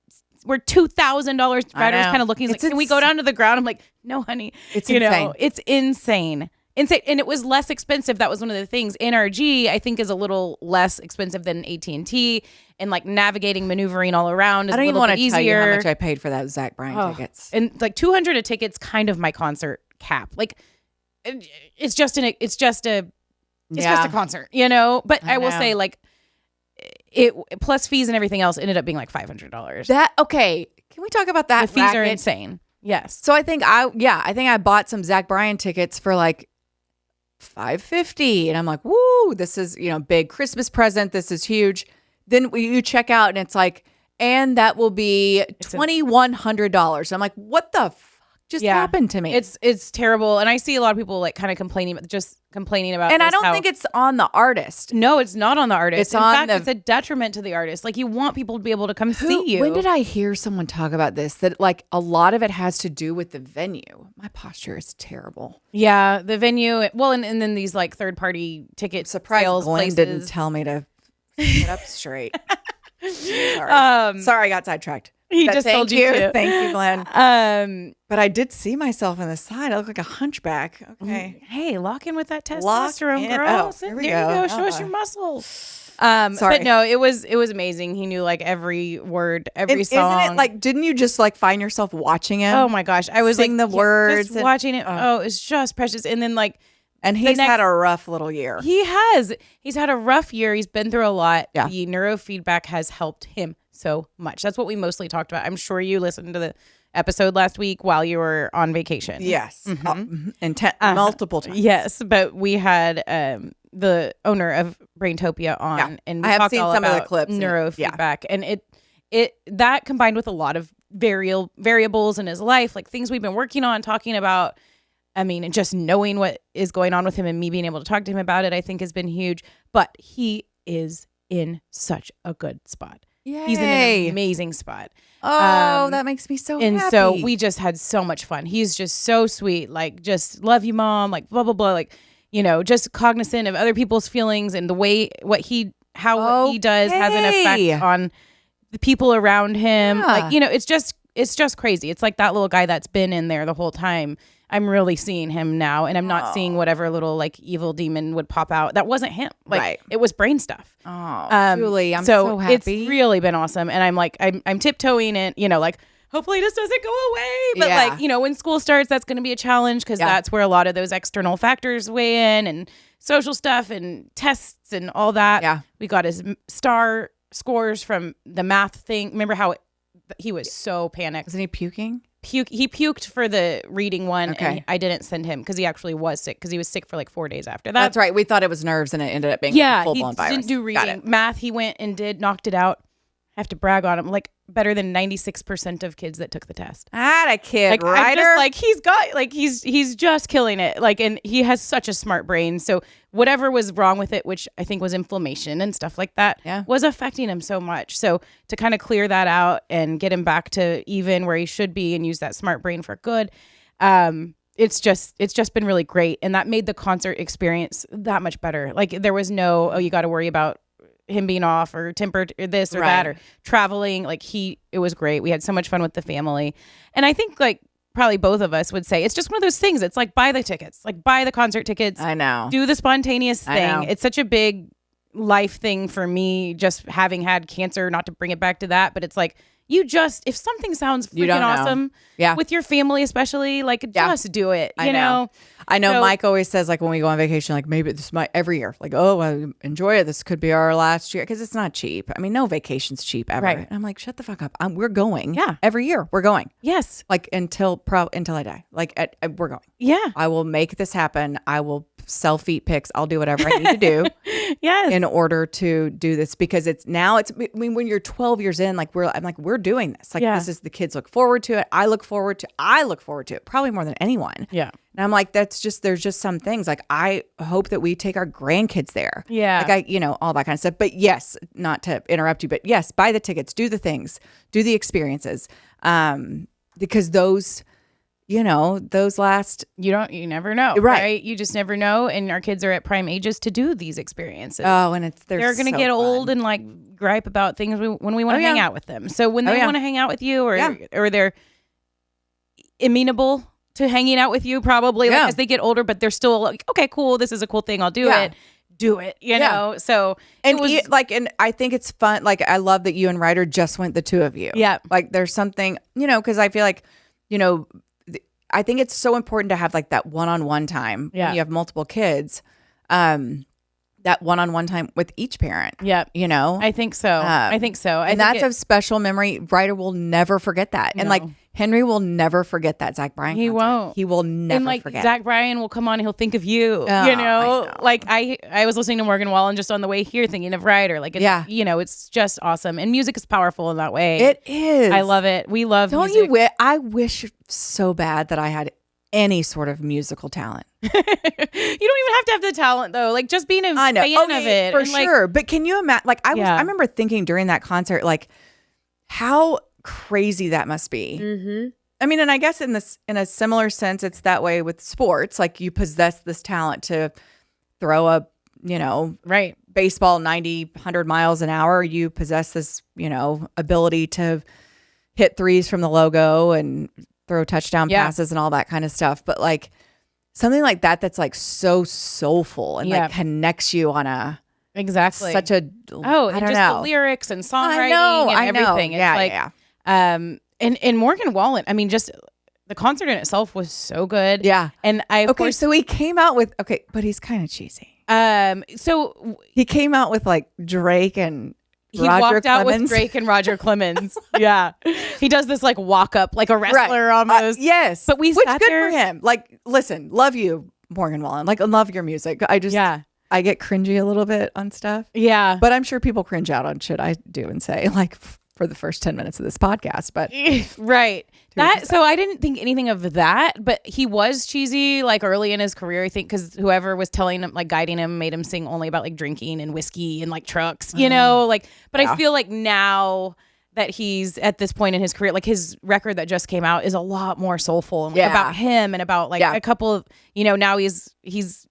[SPEAKER 2] were $2,000. Ryder's kind of looking. He's like, can we go down to the ground? I'm like, no, honey.
[SPEAKER 1] It's insane.
[SPEAKER 2] It's insane. Insane. And it was less expensive. That was one of the things. NRG, I think, is a little less expensive than AT&T, and like navigating, maneuvering all around is a little bit easier. I don't even want to tell you how
[SPEAKER 1] much I paid for that Zach Bryan tickets.
[SPEAKER 2] And like $200 a ticket's kind of my concert cap. Like, it's just a concert, But I will say, like, it plus fees and everything else ended up being like $500.
[SPEAKER 1] Okay. Can we talk about that?
[SPEAKER 2] The fees are insane. Yes.
[SPEAKER 1] So I think I bought some Zach Bryan tickets for like $550. And I'm like, woo, this is, big Christmas present. This is huge. Then you check out and it's like, and that will be $2,100. I'm like, what the fuck just happened to me?
[SPEAKER 2] It's terrible. And I see a lot of people like kind of complaining about
[SPEAKER 1] and I don't think it's on the artist.
[SPEAKER 2] No, it's not on the artist.
[SPEAKER 1] It's
[SPEAKER 2] it's a detriment to the artist. Like you want people to be able to come see you.
[SPEAKER 1] When did I hear someone talk about this? That like a lot of it has to do with the venue. My posture is terrible.
[SPEAKER 2] Yeah, the venue. Well, and then these like third party ticket sales
[SPEAKER 1] Glenn
[SPEAKER 2] places
[SPEAKER 1] didn't tell me to sit up straight. Sorry, I got sidetracked.
[SPEAKER 2] He just told you to.
[SPEAKER 1] Thank you, Glenn. But I did see myself on the side. I look like a hunchback. Okay.
[SPEAKER 2] Hey, lock in with that testosterone, girl.
[SPEAKER 1] Oh, there you go.
[SPEAKER 2] Show us your muscle. Sorry. But no, it was amazing. He knew like every word, every song.
[SPEAKER 1] Isn't it like, didn't you just like find yourself watching him?
[SPEAKER 2] Oh my gosh. I was
[SPEAKER 1] sing
[SPEAKER 2] like,
[SPEAKER 1] the words.
[SPEAKER 2] Just watching it. Oh, it's just precious. And then like,
[SPEAKER 1] and he's had a rough little year.
[SPEAKER 2] He has. He's had a rough year. He's been through a lot.
[SPEAKER 1] Yeah.
[SPEAKER 2] The neurofeedback has helped him so much. That's what we mostly talked about. I'm sure you listened to the episode last week while you were on vacation.
[SPEAKER 1] Yes. Multiple times.
[SPEAKER 2] Yes. But we had the owner of Braintopia on, and we
[SPEAKER 1] I have
[SPEAKER 2] talked
[SPEAKER 1] seen
[SPEAKER 2] all
[SPEAKER 1] some of
[SPEAKER 2] about
[SPEAKER 1] the clips.
[SPEAKER 2] Neurofeedback. And it that combined with a lot of variables in his life, like things we've been working on, talking about. I mean, and just knowing what is going on with him and me being able to talk to him about it, I think has been huge. But he is in such a good spot.
[SPEAKER 1] Yay.
[SPEAKER 2] He's in an amazing spot.
[SPEAKER 1] Oh, that makes me so happy.
[SPEAKER 2] And so we just had so much fun. He's just so sweet. Like, just love you, mom. Like, blah, blah, blah. Like, just cognizant of other people's feelings and the way what he does has an effect on the people around him.
[SPEAKER 1] Yeah.
[SPEAKER 2] Like, it's just crazy. It's like that little guy that's been in there the whole time. I'm really seeing him now, and I'm not seeing whatever little like evil demon would pop out. That wasn't him. Like it was brain stuff.
[SPEAKER 1] Oh, Julie, I'm so happy.
[SPEAKER 2] It's really been awesome, and I'm like I'm tiptoeing it. Like hopefully this doesn't go away. But like when school starts, that's going to be a challenge because that's where a lot of those external factors weigh in, and social stuff and tests and all that.
[SPEAKER 1] Yeah,
[SPEAKER 2] we got his star scores from the math thing. Remember how he was so panicked?
[SPEAKER 1] Wasn't he puking?
[SPEAKER 2] He puked for the reading one, and I didn't send him because he actually was sick because he was sick for like 4 days after that.
[SPEAKER 1] That's right. We thought it was nerves, and it ended up being a full-blown virus.
[SPEAKER 2] He didn't do reading. Math, he went and knocked it out. I have to brag on him, like better than 96% of kids that took the test.
[SPEAKER 1] A kid,
[SPEAKER 2] right? He's just killing it. Like, and he has such a smart brain. So whatever was wrong with it, which I think was inflammation and stuff like that, was affecting him so much. So to kind of clear that out and get him back to even where he should be and use that smart brain for good, it's just been really great. And that made the concert experience that much better. Like there was no, you got to worry about him being off or tempered or this or that or traveling. Like it was great. We had so much fun with the family. And I think like probably both of us would say it's just one of those things. It's like buy the tickets, like buy the concert tickets.
[SPEAKER 1] I know.
[SPEAKER 2] Do the spontaneous thing. It's such a big life thing for me, just having had cancer, not to bring it back to that, but it's like, if something sounds freaking awesome with your family, especially, like just do it. You know?
[SPEAKER 1] I know Mike always says like when we go on vacation, like maybe this might every year, like, oh, I enjoy it. This could be our last year. Cause it's not cheap. I mean, no vacation's cheap ever.
[SPEAKER 2] Right.
[SPEAKER 1] And I'm like, shut the fuck up. We're going.
[SPEAKER 2] Yeah.
[SPEAKER 1] Every year we're going.
[SPEAKER 2] Yes.
[SPEAKER 1] Like until I die. Like we're going.
[SPEAKER 2] Yeah.
[SPEAKER 1] I will make this happen. I will sell feet pics. I'll do whatever I need to do.
[SPEAKER 2] Yes.
[SPEAKER 1] In order to do this because when you're 12 years in, like we're doing this. Like this is the kids look forward to it. I look forward to it probably more than anyone.
[SPEAKER 2] Yeah.
[SPEAKER 1] And I'm like, there's just some things like I hope that we take our grandkids there.
[SPEAKER 2] Yeah.
[SPEAKER 1] Like all that kind of stuff. But yes, not to interrupt you, but yes, buy the tickets, do the things, do the experiences. Because those last,
[SPEAKER 2] you never know, right? You just never know. And our kids are at prime ages to do these experiences.
[SPEAKER 1] Oh, and they're
[SPEAKER 2] going to get old and like gripe about things when we want to hang out with them. So when they want to hang out with you or they're amenable to hanging out with you, probably like as they get older, but they're still like, okay, cool. This is a cool thing. I'll do it. Do it, you know? So,
[SPEAKER 1] and and I think it's fun. Like, I love that you and Ryder just went the two of you.
[SPEAKER 2] Yeah.
[SPEAKER 1] Like there's something, cause I feel like, I think it's so important to have like that one-on-one time when you have multiple kids, that one-on-one time with each parent.
[SPEAKER 2] Yeah.
[SPEAKER 1] I
[SPEAKER 2] think so. And
[SPEAKER 1] that's a special memory. Ryder will never forget that. And like Henry will never forget that Zach Bryan concert.
[SPEAKER 2] Won't.
[SPEAKER 1] He will never forget.
[SPEAKER 2] Zach Bryan will come on and he'll think of you. You know? Like I was listening to Morgan Wallen just on the way here thinking of Ryder. Like, it's just awesome. And music is powerful in that way.
[SPEAKER 1] It is.
[SPEAKER 2] I love it. We love
[SPEAKER 1] Don't
[SPEAKER 2] music.
[SPEAKER 1] you? I wish so bad that I had any sort of musical talent.
[SPEAKER 2] You don't even have to have the talent though. Like just being a fan of it.
[SPEAKER 1] For sure. But can you imagine? Like I remember thinking during that concert, like how crazy that must be. Mm-hmm. I mean, and I guess in a similar sense, it's that way with sports. Like you possess this talent to throw a, baseball 90, 100 miles an hour. You possess this, ability to hit threes from the logo and throw touchdown passes and all that kind of stuff. But like something like that, that's like so soulful and like connects you on a such a I don't know,
[SPEAKER 2] the lyrics and songwriting and everything. It's and Morgan Wallen, I mean, just the concert in itself was so good.
[SPEAKER 1] Yeah.
[SPEAKER 2] And
[SPEAKER 1] so he came out with but he's kind of cheesy.
[SPEAKER 2] So
[SPEAKER 1] he came out with like Drake and
[SPEAKER 2] he
[SPEAKER 1] Roger
[SPEAKER 2] walked out
[SPEAKER 1] Clemens.
[SPEAKER 2] with Drake and Roger Clemens. Yeah. He does this like walk up like a wrestler almost.
[SPEAKER 1] Yes.
[SPEAKER 2] But
[SPEAKER 1] which good for him. Like, listen, love you, Morgan Wallen. Like, love your music. I get cringy a little bit on stuff.
[SPEAKER 2] Yeah.
[SPEAKER 1] But I'm sure people cringe out on shit I do and say, like, for the first 10 minutes of this podcast. But
[SPEAKER 2] right. So I didn't think anything of that, but he was cheesy like early in his career, I think, because whoever was telling him, like guiding him, made him sing only about like drinking and whiskey and like trucks, but I feel like now that he's at this point in his career, like his record that just came out is a lot more soulful and about him and about like a couple of, now he's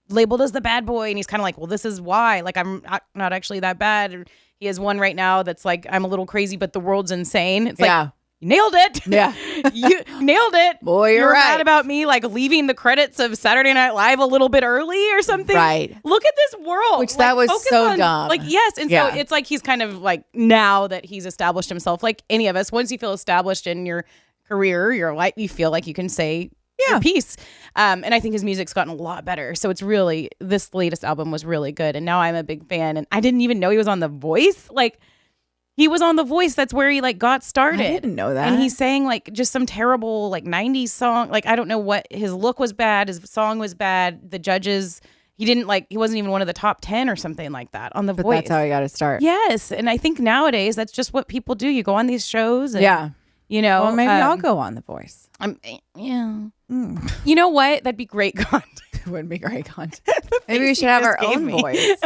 [SPEAKER 2] labeled as the bad boy and he's kind of like, well, this is why, like, I'm not actually that bad. He has one right now that's like, I'm a little crazy, but the world's insane. It's like, you nailed it.
[SPEAKER 1] Yeah.
[SPEAKER 2] You nailed it.
[SPEAKER 1] Boy, you're right.
[SPEAKER 2] Mad about me like leaving the credits of Saturday Night Live a little bit early or something.
[SPEAKER 1] Right.
[SPEAKER 2] Look at this world.
[SPEAKER 1] Which that was so dumb.
[SPEAKER 2] Like, yes. And so it's like he's kind of like, now that he's established himself, like any of us, once you feel established in your career, your life, you feel like you can say your piece. And I think his music's gotten a lot better. So it's really, this latest album was really good. And now I'm a big fan. And I didn't even know he was on The Voice. Like, he was on The Voice. That's where he like got started.
[SPEAKER 1] I didn't know that.
[SPEAKER 2] And he sang like just some terrible like 90s song. Like, I don't know what, his look was bad. His song was bad. The judges, he wasn't even one of the top 10 or something like that on The Voice.
[SPEAKER 1] That's how he got to start.
[SPEAKER 2] Yes. And I think nowadays that's just what people do. You go on these shows and,
[SPEAKER 1] well, maybe I'll go on The Voice.
[SPEAKER 2] You know what? That'd be great content.
[SPEAKER 1] It would be great content. Maybe we should have our own voice.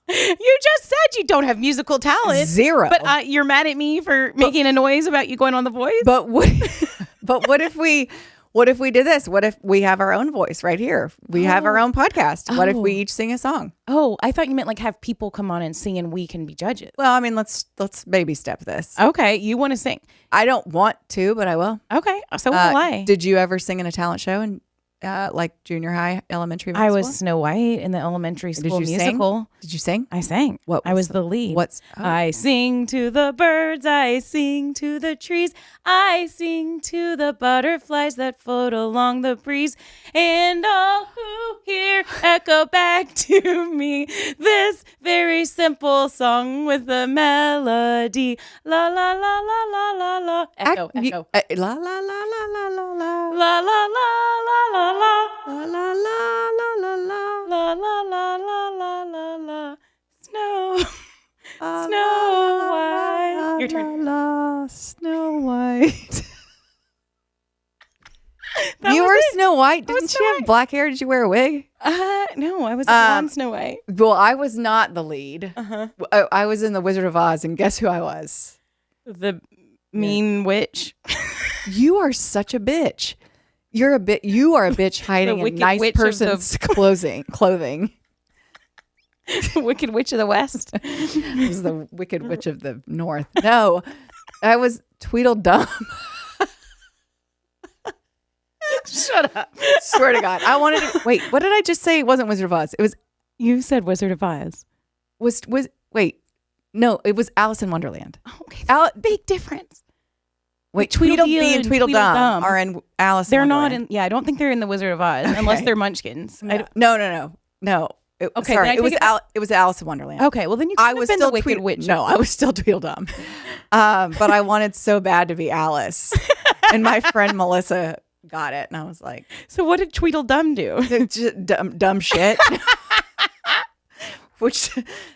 [SPEAKER 2] You just said you don't have musical talent.
[SPEAKER 1] Zero.
[SPEAKER 2] But you're mad at me for making a noise about you going on The Voice?
[SPEAKER 1] But what if we did this? What if we have our own voice right here? We have our own podcast. What if we each sing a song?
[SPEAKER 2] Oh, I thought you meant like have people come on and sing and we can be judges.
[SPEAKER 1] Well, I mean, let's baby step this.
[SPEAKER 2] Okay, you want to sing?
[SPEAKER 1] I don't want to, but I will.
[SPEAKER 2] Okay, so will I.
[SPEAKER 1] Did you ever sing in a talent show in like junior high, elementary?
[SPEAKER 2] I was Snow White in the elementary school musical.
[SPEAKER 1] Sing? Did you sing?
[SPEAKER 2] I sang. I was the lead. I sing to the birds, I sing to the trees, I sing to the butterflies that float along the breeze, and all who hear echo back to me this very simple song with a melody. La la la la la la la. Echo.
[SPEAKER 1] La la la la la la la.
[SPEAKER 2] La la la la la la.
[SPEAKER 1] La la la la la la.
[SPEAKER 2] La la la la la la la. Snow. Snow White. Your turn.
[SPEAKER 1] La Snow White. You were Snow White? Didn't you have black hair? Did you wear a wig?
[SPEAKER 2] No, I was on Snow White.
[SPEAKER 1] Well, I was not the lead. I was in The Wizard of Oz, and guess who I was?
[SPEAKER 2] The mean witch.
[SPEAKER 1] You are such a bitch. You are a bitch hiding in nice person's clothing.
[SPEAKER 2] The Wicked Witch of the West.
[SPEAKER 1] It was the Wicked Witch of the North. No, I was Tweedledum.
[SPEAKER 2] Shut up.
[SPEAKER 1] Swear to God. I wanted to wait, what did I just say? It wasn't Wizard of Oz. It was
[SPEAKER 2] You said Wizard of Oz.
[SPEAKER 1] No, it was Alice in Wonderland.
[SPEAKER 2] Okay. Big difference.
[SPEAKER 1] Wait, Tweedledee and Tweedledum are in Alice in Wonderland.
[SPEAKER 2] They're not in I don't think they're in the Wizard of Oz unless they're Munchkins.
[SPEAKER 1] No. Sorry, it was Alice in Wonderland.
[SPEAKER 2] Okay, well then you could have been the Wicked Witch.
[SPEAKER 1] No, I was still Tweedledum. But I wanted so bad to be Alice. And my friend Melissa got it. And I was like.
[SPEAKER 2] So what did Tweedledum do?
[SPEAKER 1] Just dumb shit. Which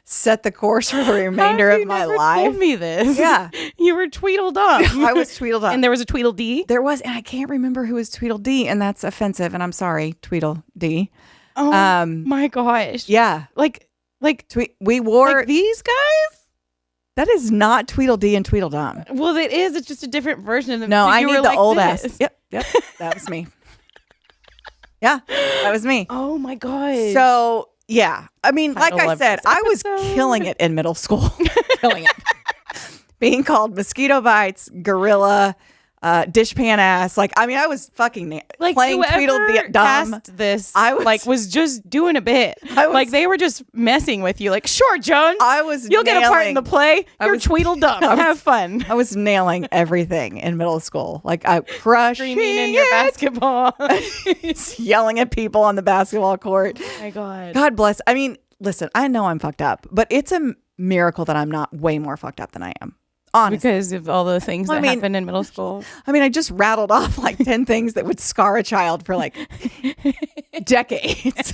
[SPEAKER 1] set the course for the remainder of my life.
[SPEAKER 2] Told me this.
[SPEAKER 1] Yeah.
[SPEAKER 2] You were Tweedledum.
[SPEAKER 1] I was Tweedledum.
[SPEAKER 2] And there was a Tweedledee?
[SPEAKER 1] There was, and I can't remember who was Tweedledee, and that's offensive, and I'm sorry, Tweedledee.
[SPEAKER 2] Oh my gosh.
[SPEAKER 1] Yeah. We wore
[SPEAKER 2] these guys?
[SPEAKER 1] That is not Tweedledee and Tweedledum.
[SPEAKER 2] Well, it is. It's just a different version of them.
[SPEAKER 1] No, I need the old ass. Yep. That was me. Yeah, that was me.
[SPEAKER 2] Oh my gosh.
[SPEAKER 1] So yeah, I mean, like I said, I was killing it in middle school. Killing it. Being called mosquito bites, gorilla, dishpan ass. Like, I mean, I was fucking playing Tweedledum.
[SPEAKER 2] This was just doing a bit. They were just messing with you. Like, sure, Joan. You'll get a part in the play. You're Tweedledum. Have fun.
[SPEAKER 1] I was nailing everything in middle school. Like, I crushed
[SPEAKER 2] screaming in your basketball,
[SPEAKER 1] yelling at people on the basketball court.
[SPEAKER 2] Oh my God.
[SPEAKER 1] God bless. I mean, listen, I know I'm fucked up, but it's a miracle that I'm not way more fucked up than I am. Honestly.
[SPEAKER 2] Because of all the things that happened in middle school.
[SPEAKER 1] I mean, I just rattled off like 10 things that would scar a child for like decades.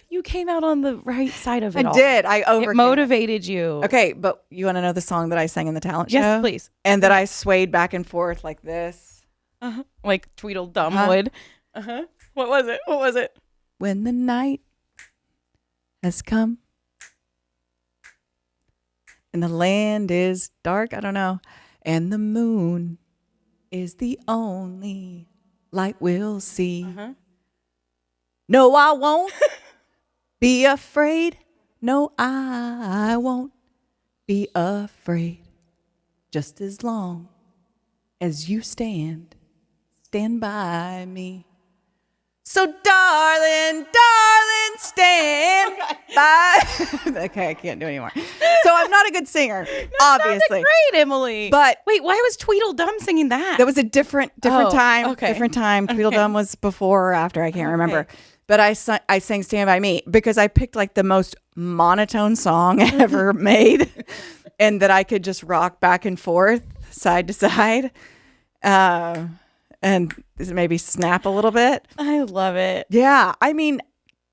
[SPEAKER 2] You came out on the right side of it.
[SPEAKER 1] I did.
[SPEAKER 2] It motivated you.
[SPEAKER 1] Okay, but you want to know the song that I sang in the talent show?
[SPEAKER 2] Yes, please.
[SPEAKER 1] And that I swayed back and forth like this.
[SPEAKER 2] Like Tweedledum would. What was it?
[SPEAKER 1] When the night has come and the land is dark, I don't know, and the moon is the only light we'll see. No, I won't be afraid. No, I won't be afraid. Just as long as you stand by me. So darling, stand by. Okay, I can't do anymore. So I'm not a good singer, obviously.
[SPEAKER 2] Great, Emily.
[SPEAKER 1] But
[SPEAKER 2] wait, why was Tweedledum singing that?
[SPEAKER 1] That was a different time.
[SPEAKER 2] Okay.
[SPEAKER 1] Different time. Tweedledum was before or after. I can't remember. But I sang "Stand by Me" because I picked like the most monotone song ever made, and that I could just rock back and forth, side to side. And maybe snap a little bit.
[SPEAKER 2] I love it.
[SPEAKER 1] Yeah. I mean,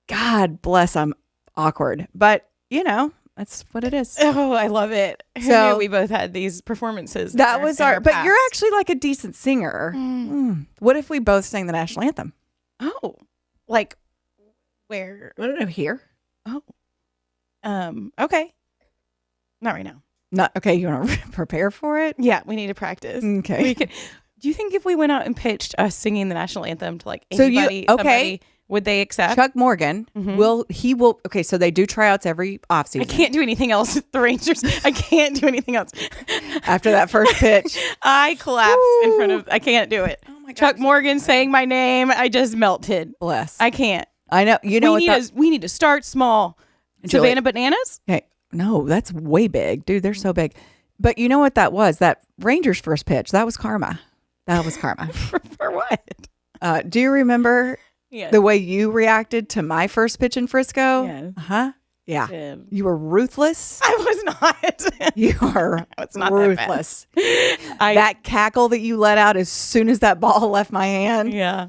[SPEAKER 1] God bless, I'm awkward. But, you know, that's what it is.
[SPEAKER 2] Oh, I love it. So we both had these performances.
[SPEAKER 1] That was our but you're actually like a decent singer. What if we both sang the national anthem?
[SPEAKER 2] Oh. Like where?
[SPEAKER 1] I don't know, here.
[SPEAKER 2] Oh. Okay. Not right now.
[SPEAKER 1] Not okay. You want to prepare for it?
[SPEAKER 2] Yeah, we need to practice.
[SPEAKER 1] Okay.
[SPEAKER 2] Do you think if we went out and pitched us singing the national anthem to like anybody, somebody, would they accept?
[SPEAKER 1] Chuck Morgan will. Okay, so they do tryouts every offseason.
[SPEAKER 2] I can't do anything else with the Rangers. I can't do anything else.
[SPEAKER 1] After that first pitch,
[SPEAKER 2] I collapsed in front of. I can't do it. Oh my God. Chuck Morgan saying my name. I just melted.
[SPEAKER 1] Bless.
[SPEAKER 2] I can't.
[SPEAKER 1] I know. You know
[SPEAKER 2] we need to start small. Savannah Bananas.
[SPEAKER 1] Okay. No, that's way big, dude. They're so big. But you know what that was? That Rangers first pitch. That was karma. That was karma.
[SPEAKER 2] For what?
[SPEAKER 1] Do you remember the way you reacted to my first pitch in Frisco?
[SPEAKER 2] Yeah.
[SPEAKER 1] Yeah. You were ruthless.
[SPEAKER 2] I was not.
[SPEAKER 1] You are ruthless. That cackle that you let out as soon as that ball left my hand. Yeah.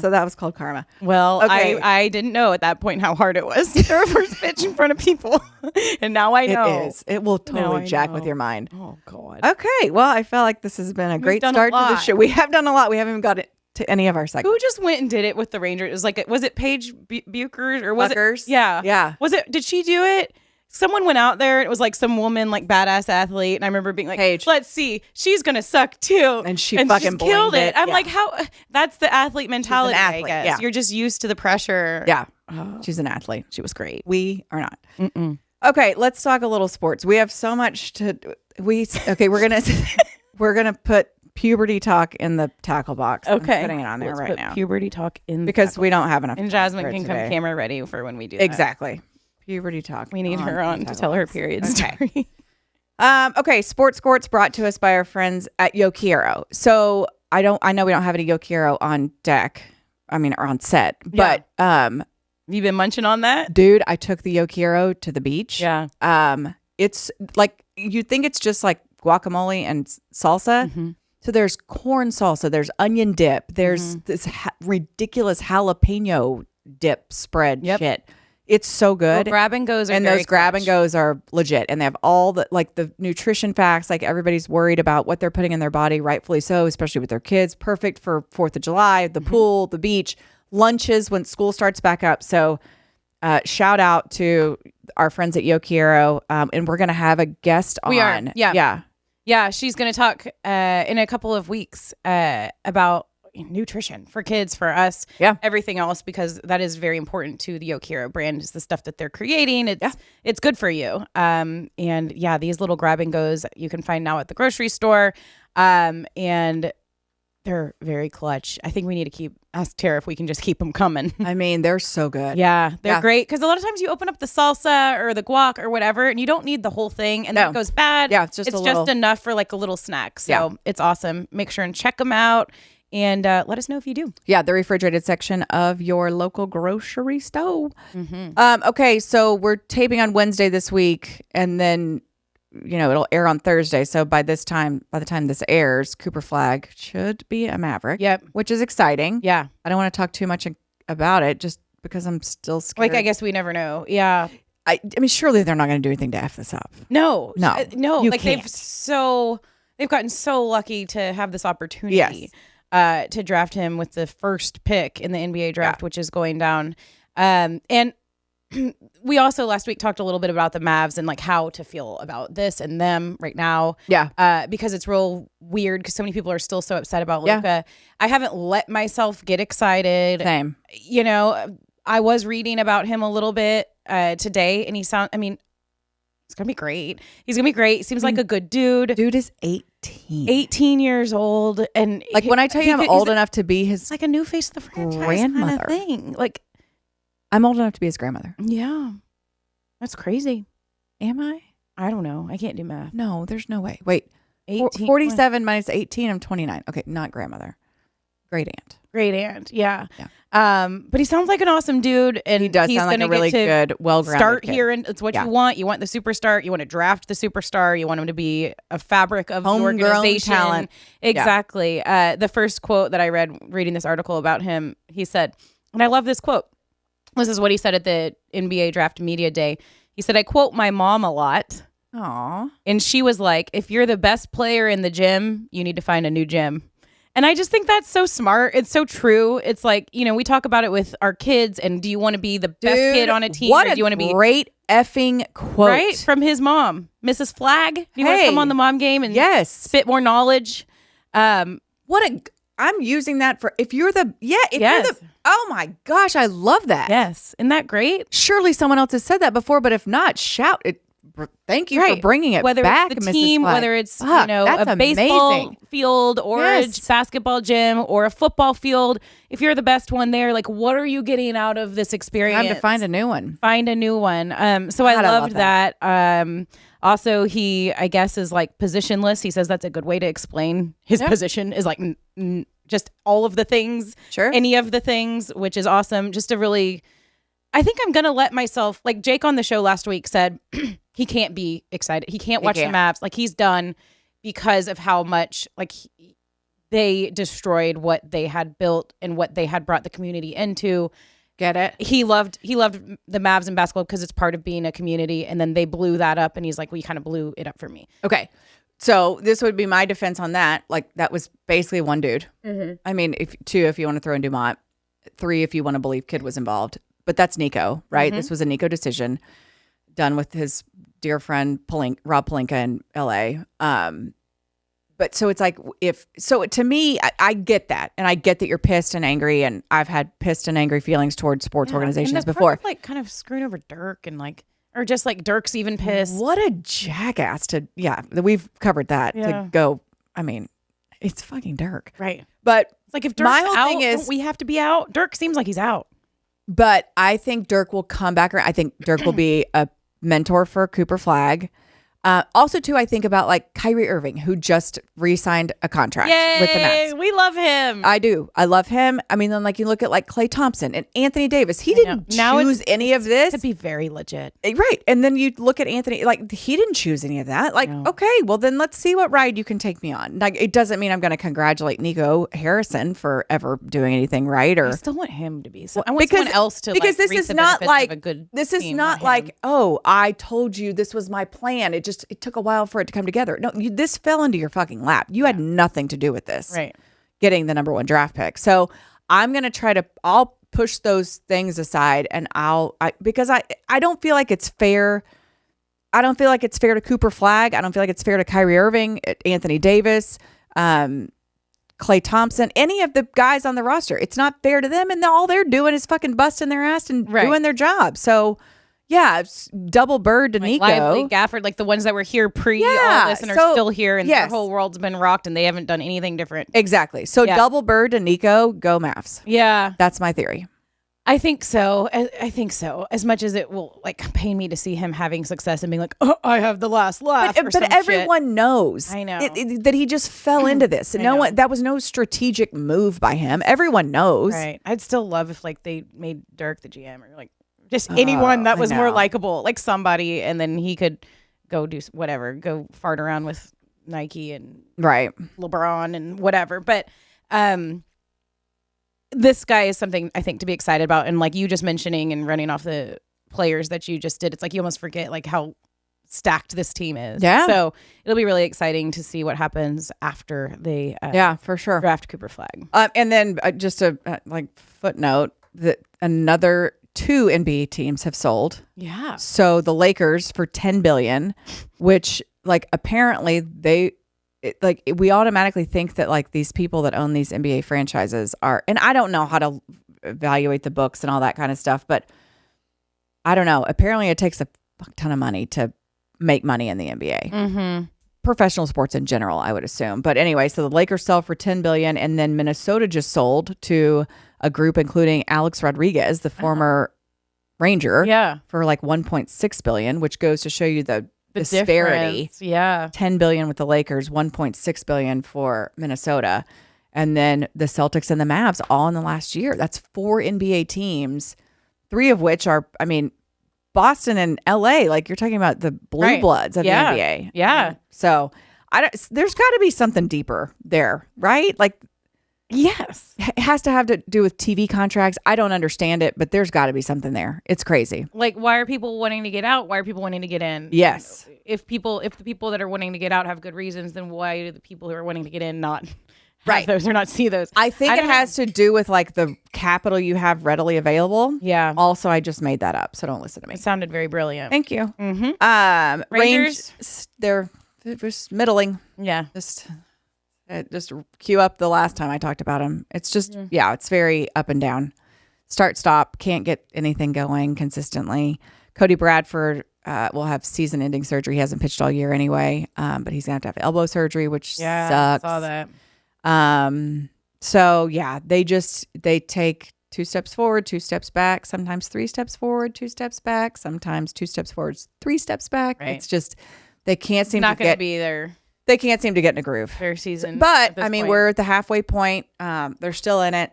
[SPEAKER 1] So that was called karma.
[SPEAKER 2] Well, okay. I didn't know at that point how hard it was to throw a first pitch in front of people. And now I know.
[SPEAKER 1] It is. It will totally jack with your mind.
[SPEAKER 2] Oh, God.
[SPEAKER 1] Okay. Well, I felt like this has been a great start to the show. We have done a lot. We haven't even got it to any of our segments.
[SPEAKER 2] Who just went and did it with the Rangers? Was it Paige Buchers or was
[SPEAKER 1] Buckers?
[SPEAKER 2] It? Yeah.
[SPEAKER 1] Yeah.
[SPEAKER 2] Did she do it? Someone went out there. It was like some woman, like badass athlete, and I remember being like,
[SPEAKER 1] Paige.
[SPEAKER 2] "Let's see, she's gonna suck too."
[SPEAKER 1] And she fucking
[SPEAKER 2] killed it. I'm
[SPEAKER 1] yeah.
[SPEAKER 2] like, how? That's the athlete mentality.
[SPEAKER 1] Athlete,
[SPEAKER 2] I guess
[SPEAKER 1] yeah.
[SPEAKER 2] You're just used to the pressure.
[SPEAKER 1] Yeah, she's an athlete.
[SPEAKER 2] She was great.
[SPEAKER 1] We are not. Okay, let's talk a little sports. We have so much to. We're gonna put puberty talk in the tackle box.
[SPEAKER 2] Okay,
[SPEAKER 1] I'm putting it on there right now.
[SPEAKER 2] Puberty talk in
[SPEAKER 1] because we don't have enough.
[SPEAKER 2] And Jasmine can come camera ready for when we do that.
[SPEAKER 1] Exactly. Puberty talk.
[SPEAKER 2] We need her on to tell her period story.
[SPEAKER 1] Okay. Sports Skorts brought to us by our friends at Yo Quiero. So I know we don't have any Yo Quiero on deck. I mean, or on set, but
[SPEAKER 2] Have you been munching on that?
[SPEAKER 1] Dude, I took the Yokiro to the beach.
[SPEAKER 2] Yeah.
[SPEAKER 1] It's like, you think it's just like guacamole and salsa. Mm-hmm. So there's corn salsa, there's onion dip, there's this ridiculous jalapeno dip spread shit. It's so good.
[SPEAKER 2] Well, grab and goes are
[SPEAKER 1] and
[SPEAKER 2] very
[SPEAKER 1] those grab and goes are legit, and they have all the like the nutrition facts. Like everybody's worried about what they're putting in their body, rightfully so, especially with their kids. Perfect for 4th of July, the pool, the beach, lunches when school starts back up. So shout out to our friends at Yokiro, and we're gonna have a guest on.
[SPEAKER 2] We are, yeah. She's gonna talk in a couple of weeks about nutrition for kids, for us, everything else, because that is very important to the Yokiro brand, is the stuff that they're creating. It's good for you. And these little grab and goes you can find now at the grocery store. And they're very clutch. I think we need to ask Tara if we can just keep them coming.
[SPEAKER 1] I mean, they're so good.
[SPEAKER 2] Yeah, they're great. Because a lot of times you open up the salsa or the guac or whatever, and you don't need the whole thing, and then it goes bad.
[SPEAKER 1] Yeah, it's just
[SPEAKER 2] enough for like a little snack. So it's awesome. Make sure and check them out. And let us know if you do. Yeah,
[SPEAKER 1] the refrigerated section of your local grocery store. Mm-hmm. Okay, so we're taping on Wednesday this week, and then it'll air on Thursday. So by the time this airs, Cooper Flagg should be a Maverick.
[SPEAKER 2] Yep,
[SPEAKER 1] which is exciting.
[SPEAKER 2] Yeah,
[SPEAKER 1] I don't want to talk too much about it, just because I'm still scared.
[SPEAKER 2] Like, I guess we never know. Yeah,
[SPEAKER 1] I mean, surely they're not going to do anything to F this up.
[SPEAKER 2] No.
[SPEAKER 1] Like
[SPEAKER 2] can't. They've gotten so lucky to have this opportunity.
[SPEAKER 1] Yes.
[SPEAKER 2] To draft him with the first pick in the NBA draft, which is going down. And we also last week talked a little bit about the Mavs and like how to feel about this and them right now.
[SPEAKER 1] Yeah.
[SPEAKER 2] Because it's real weird because so many people are still so upset about Luka.
[SPEAKER 1] Yeah.
[SPEAKER 2] I haven't let myself get excited.
[SPEAKER 1] Same.
[SPEAKER 2] I was reading about him a little bit today, and he's going to be great. He's going to be great. Seems like a good dude.
[SPEAKER 1] Dude is 18.
[SPEAKER 2] 18 years old. And
[SPEAKER 1] like when I tell you I'm old enough to be his,
[SPEAKER 2] it's like a new face of the franchise
[SPEAKER 1] grandmother
[SPEAKER 2] kind of thing. Like,
[SPEAKER 1] I'm old enough to be his grandmother.
[SPEAKER 2] Yeah. That's crazy.
[SPEAKER 1] Am I?
[SPEAKER 2] I don't know. I can't do math.
[SPEAKER 1] No, there's no way. Wait.
[SPEAKER 2] 18,
[SPEAKER 1] 47 minus 18, I'm 29. Okay, not grandmother. Great aunt.
[SPEAKER 2] Great aunt. Yeah. But he sounds like an awesome dude, and
[SPEAKER 1] he does sound like a really good, well-grounded
[SPEAKER 2] start
[SPEAKER 1] kid.
[SPEAKER 2] here, and it's what you want. You want the superstar. You want to draft the superstar. You want him to be a fabric of the organization.
[SPEAKER 1] Talent.
[SPEAKER 2] Exactly. The first quote that I read reading this article about him, he said, and I love this quote. This is what he said at the NBA Draft Media Day. He said, I quote my mom a lot.
[SPEAKER 1] Aww.
[SPEAKER 2] And she was like, if you're the best player in the gym, you need to find a new gym. And I just think that's so smart. It's so true. It's like, we talk about it with our kids, and do you want to be the best kid on a team?
[SPEAKER 1] What
[SPEAKER 2] or do you want to be
[SPEAKER 1] great effing quote.
[SPEAKER 2] Right? From his mom, Mrs. Flagg. Do you want to come on the mom game and spit more knowledge?
[SPEAKER 1] I'm using that for, if you're the, oh my gosh, I love that.
[SPEAKER 2] Yes. Isn't that great?
[SPEAKER 1] Surely someone else has said that before, but if not, shout it. Thank you for bringing it
[SPEAKER 2] whether
[SPEAKER 1] back,
[SPEAKER 2] it's the
[SPEAKER 1] Mrs.
[SPEAKER 2] team,
[SPEAKER 1] Flagg.
[SPEAKER 2] whether it's a baseball field or a basketball gym or a football field. If you're the best one there, like, what are you getting out of this experience?
[SPEAKER 1] Time to find a new one.
[SPEAKER 2] So I loved that. Also, he, I guess, is like positionless. He says that's a good way to explain his position, is like just all of the things, any of the things, which is awesome. Just to really, I think I'm going to let myself, like Jake on the show last week said, he can't be excited. He can't watch the Mavs. Like, he's done because of how much they destroyed what they had built and what they had brought the community into.
[SPEAKER 1] Get it?
[SPEAKER 2] He loved the Mavs in basketball because it's part of being a community, and then they blew that up, and he's like, well, you kind of blew it up for me.
[SPEAKER 1] Okay. So this would be my defense on that. Like, that was basically one dude.
[SPEAKER 2] Mm-hmm.
[SPEAKER 1] I mean, two, if you want to throw in Dumont, three, if you want to believe Kid was involved. But that's Nico, right?
[SPEAKER 2] Mm-hmm.
[SPEAKER 1] This was a Nico decision done with his dear friend Rob Pelinka in LA. But so it's like, to me, I get that. And I get that you're pissed and angry. And I've had pissed and angry feelings towards sports organizations before.
[SPEAKER 2] Like, kind of screwing over Dirk and like, or just like Dirk's even pissed.
[SPEAKER 1] What a jackass we've covered that to go. I mean, it's fucking Dirk.
[SPEAKER 2] Right.
[SPEAKER 1] But
[SPEAKER 2] it's like, if Dirk's out, don't we have to be out? Dirk seems like he's out.
[SPEAKER 1] But I think Dirk will come back. I think Dirk will be a mentor for Cooper Flagg. Also, too, I think about like Kyrie Irving, who just re-signed a contract with the Mavs.
[SPEAKER 2] We love him.
[SPEAKER 1] I do. I love him. I mean, then like you look at like Klay Thompson and Anthony Davis. He didn't choose any of this.
[SPEAKER 2] To be very legit.
[SPEAKER 1] Right. And then you look at Anthony, like he didn't choose any of that. Like, okay, well then let's see what ride you can take me on. Like, it doesn't mean I'm going to congratulate Nico Harrison for ever doing anything right. Or
[SPEAKER 2] I still want him to be. I want someone else to
[SPEAKER 1] because
[SPEAKER 2] like,
[SPEAKER 1] this is not like
[SPEAKER 2] a good
[SPEAKER 1] this is not like, oh, I told you this was my plan. It took a while for it to come together. No, this fell into your fucking lap. You had nothing to do with this.
[SPEAKER 2] Right.
[SPEAKER 1] Getting the number 1 draft pick. So I'm going to I'll push those things aside and because I don't feel like it's fair. I don't feel like it's fair to Cooper Flagg. I don't feel like it's fair to Kyrie Irving, Anthony Davis, Klay Thompson, any of the guys on the roster. It's not fair to them. And all they're doing is fucking busting their ass and doing their job. So yeah, it's double bird to
[SPEAKER 2] like
[SPEAKER 1] Nico.
[SPEAKER 2] Lively, Gafford, like the ones that were here pre all this and are still here, and their whole world's been rocked and they haven't done anything different.
[SPEAKER 1] Exactly. So double bird to Nico, go Mavs.
[SPEAKER 2] Yeah.
[SPEAKER 1] That's my theory.
[SPEAKER 2] I think so. I think so. As much as it will like pain me to see him having success and being like, oh, I have the last laugh.
[SPEAKER 1] But everyone knows.
[SPEAKER 2] I know
[SPEAKER 1] that he just fell into this. That was no strategic move by him. Everyone knows.
[SPEAKER 2] Right. I'd still love if like they made Dirk the GM or like just anyone that was more likable, like somebody, and then he could go do whatever, go fart around with Nike and LeBron and whatever. But this guy is something I think to be excited about. And like you just mentioning and running off the players that you just did, it's like you almost forget like how stacked this team is.
[SPEAKER 1] Yeah.
[SPEAKER 2] So it'll be really exciting to see what happens after they
[SPEAKER 1] for sure
[SPEAKER 2] draft Cooper Flagg.
[SPEAKER 1] And then just a like footnote that another 2 NBA teams have sold.
[SPEAKER 2] Yeah.
[SPEAKER 1] So the Lakers for $10 billion, which like apparently we automatically think that like these people that own these NBA franchises are, and I don't know how to evaluate the books and all that kind of stuff, but I don't know. Apparently it takes a fuck ton of money to make money in the NBA.
[SPEAKER 2] Mm-hmm.
[SPEAKER 1] Professional sports in general, I would assume. But anyway, so the Lakers sell for $10 billion, and then Minnesota just sold to a group including Alex Rodriguez, the former Ranger, for like $1.6 billion, which goes to show you the disparity.
[SPEAKER 2] Difference. Yeah.
[SPEAKER 1] $10 billion with the Lakers, $1.6 billion for Minnesota. And then the Celtics and the Mavs all in the last year. That's 4 NBA teams, 3 of which are, I mean, Boston and LA, like you're talking about the blue bloods of the NBA.
[SPEAKER 2] Yeah.
[SPEAKER 1] So there's got to be something deeper there, right? Like,
[SPEAKER 2] yes,
[SPEAKER 1] it has to have to do with TV contracts. I don't understand it, but there's got to be something there. It's crazy.
[SPEAKER 2] Like, why are people wanting to get out? Why are people wanting to get in?
[SPEAKER 1] Yes.
[SPEAKER 2] If the people that are wanting to get out have good reasons, then why do the people who are wanting to get in not have those or not see those?
[SPEAKER 1] I think it has to do with like the capital you have readily available.
[SPEAKER 2] Yeah.
[SPEAKER 1] Also, I just made that up, so don't listen to me.
[SPEAKER 2] It sounded very brilliant.
[SPEAKER 1] Thank you.
[SPEAKER 2] Mm-hmm.
[SPEAKER 1] Rangers, they're just middling.
[SPEAKER 2] Yeah.
[SPEAKER 1] Just cue up the last time I talked about them. It's just, it's very up and down. Start, stop. Can't get anything going consistently. Cody Bradford will have season-ending surgery. He hasn't pitched all year anyway, but he's going to have elbow surgery, which sucks.
[SPEAKER 2] I saw that.
[SPEAKER 1] So, yeah, they take 2 steps forward, 2 steps back, sometimes 3 steps forward, 2 steps back, sometimes 2 steps forward, 3 steps back. Right. It's just, they can't seem to get...
[SPEAKER 2] be there.
[SPEAKER 1] They can't seem to get in a groove.
[SPEAKER 2] Fair season.
[SPEAKER 1] But, I mean, we're at the halfway point. They're still in it.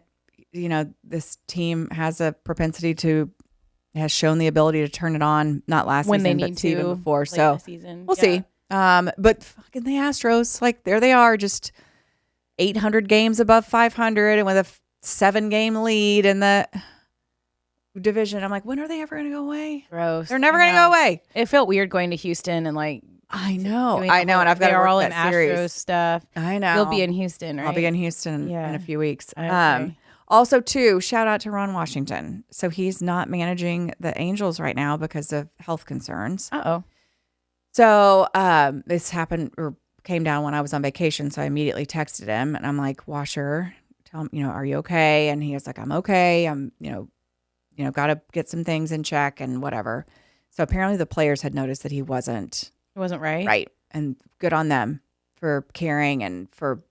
[SPEAKER 1] You know, this team has a propensity has shown the ability to turn it on, not last
[SPEAKER 2] when
[SPEAKER 1] season,
[SPEAKER 2] they need
[SPEAKER 1] but
[SPEAKER 2] to
[SPEAKER 1] season before. So we'll see. But fucking the Astros, like, there they are, just 800 games above 500 and with a 7-game lead in the division. I'm like, when are they ever going to go away?
[SPEAKER 2] Gross.
[SPEAKER 1] They're never going to go away.
[SPEAKER 2] It felt weird going to Houston and like,
[SPEAKER 1] I know, and I've got to work
[SPEAKER 2] all
[SPEAKER 1] that
[SPEAKER 2] in
[SPEAKER 1] series.
[SPEAKER 2] Astros stuff.
[SPEAKER 1] I know.
[SPEAKER 2] You'll be in Houston, right?
[SPEAKER 1] I'll be in Houston in a few weeks.
[SPEAKER 2] Okay.
[SPEAKER 1] Also, too, shout out to Ron Washington. So he's not managing the Angels right now because of health concerns.
[SPEAKER 2] Uh-oh.
[SPEAKER 1] So this happened or came down when I was on vacation. So I immediately texted him and I'm like, Washer, tell him, are you okay? And he was like, I'm okay. I'm, got to get some things in check and whatever. So apparently the players had noticed that he wasn't.
[SPEAKER 2] It wasn't right.
[SPEAKER 1] Right. And good on them for caring and for,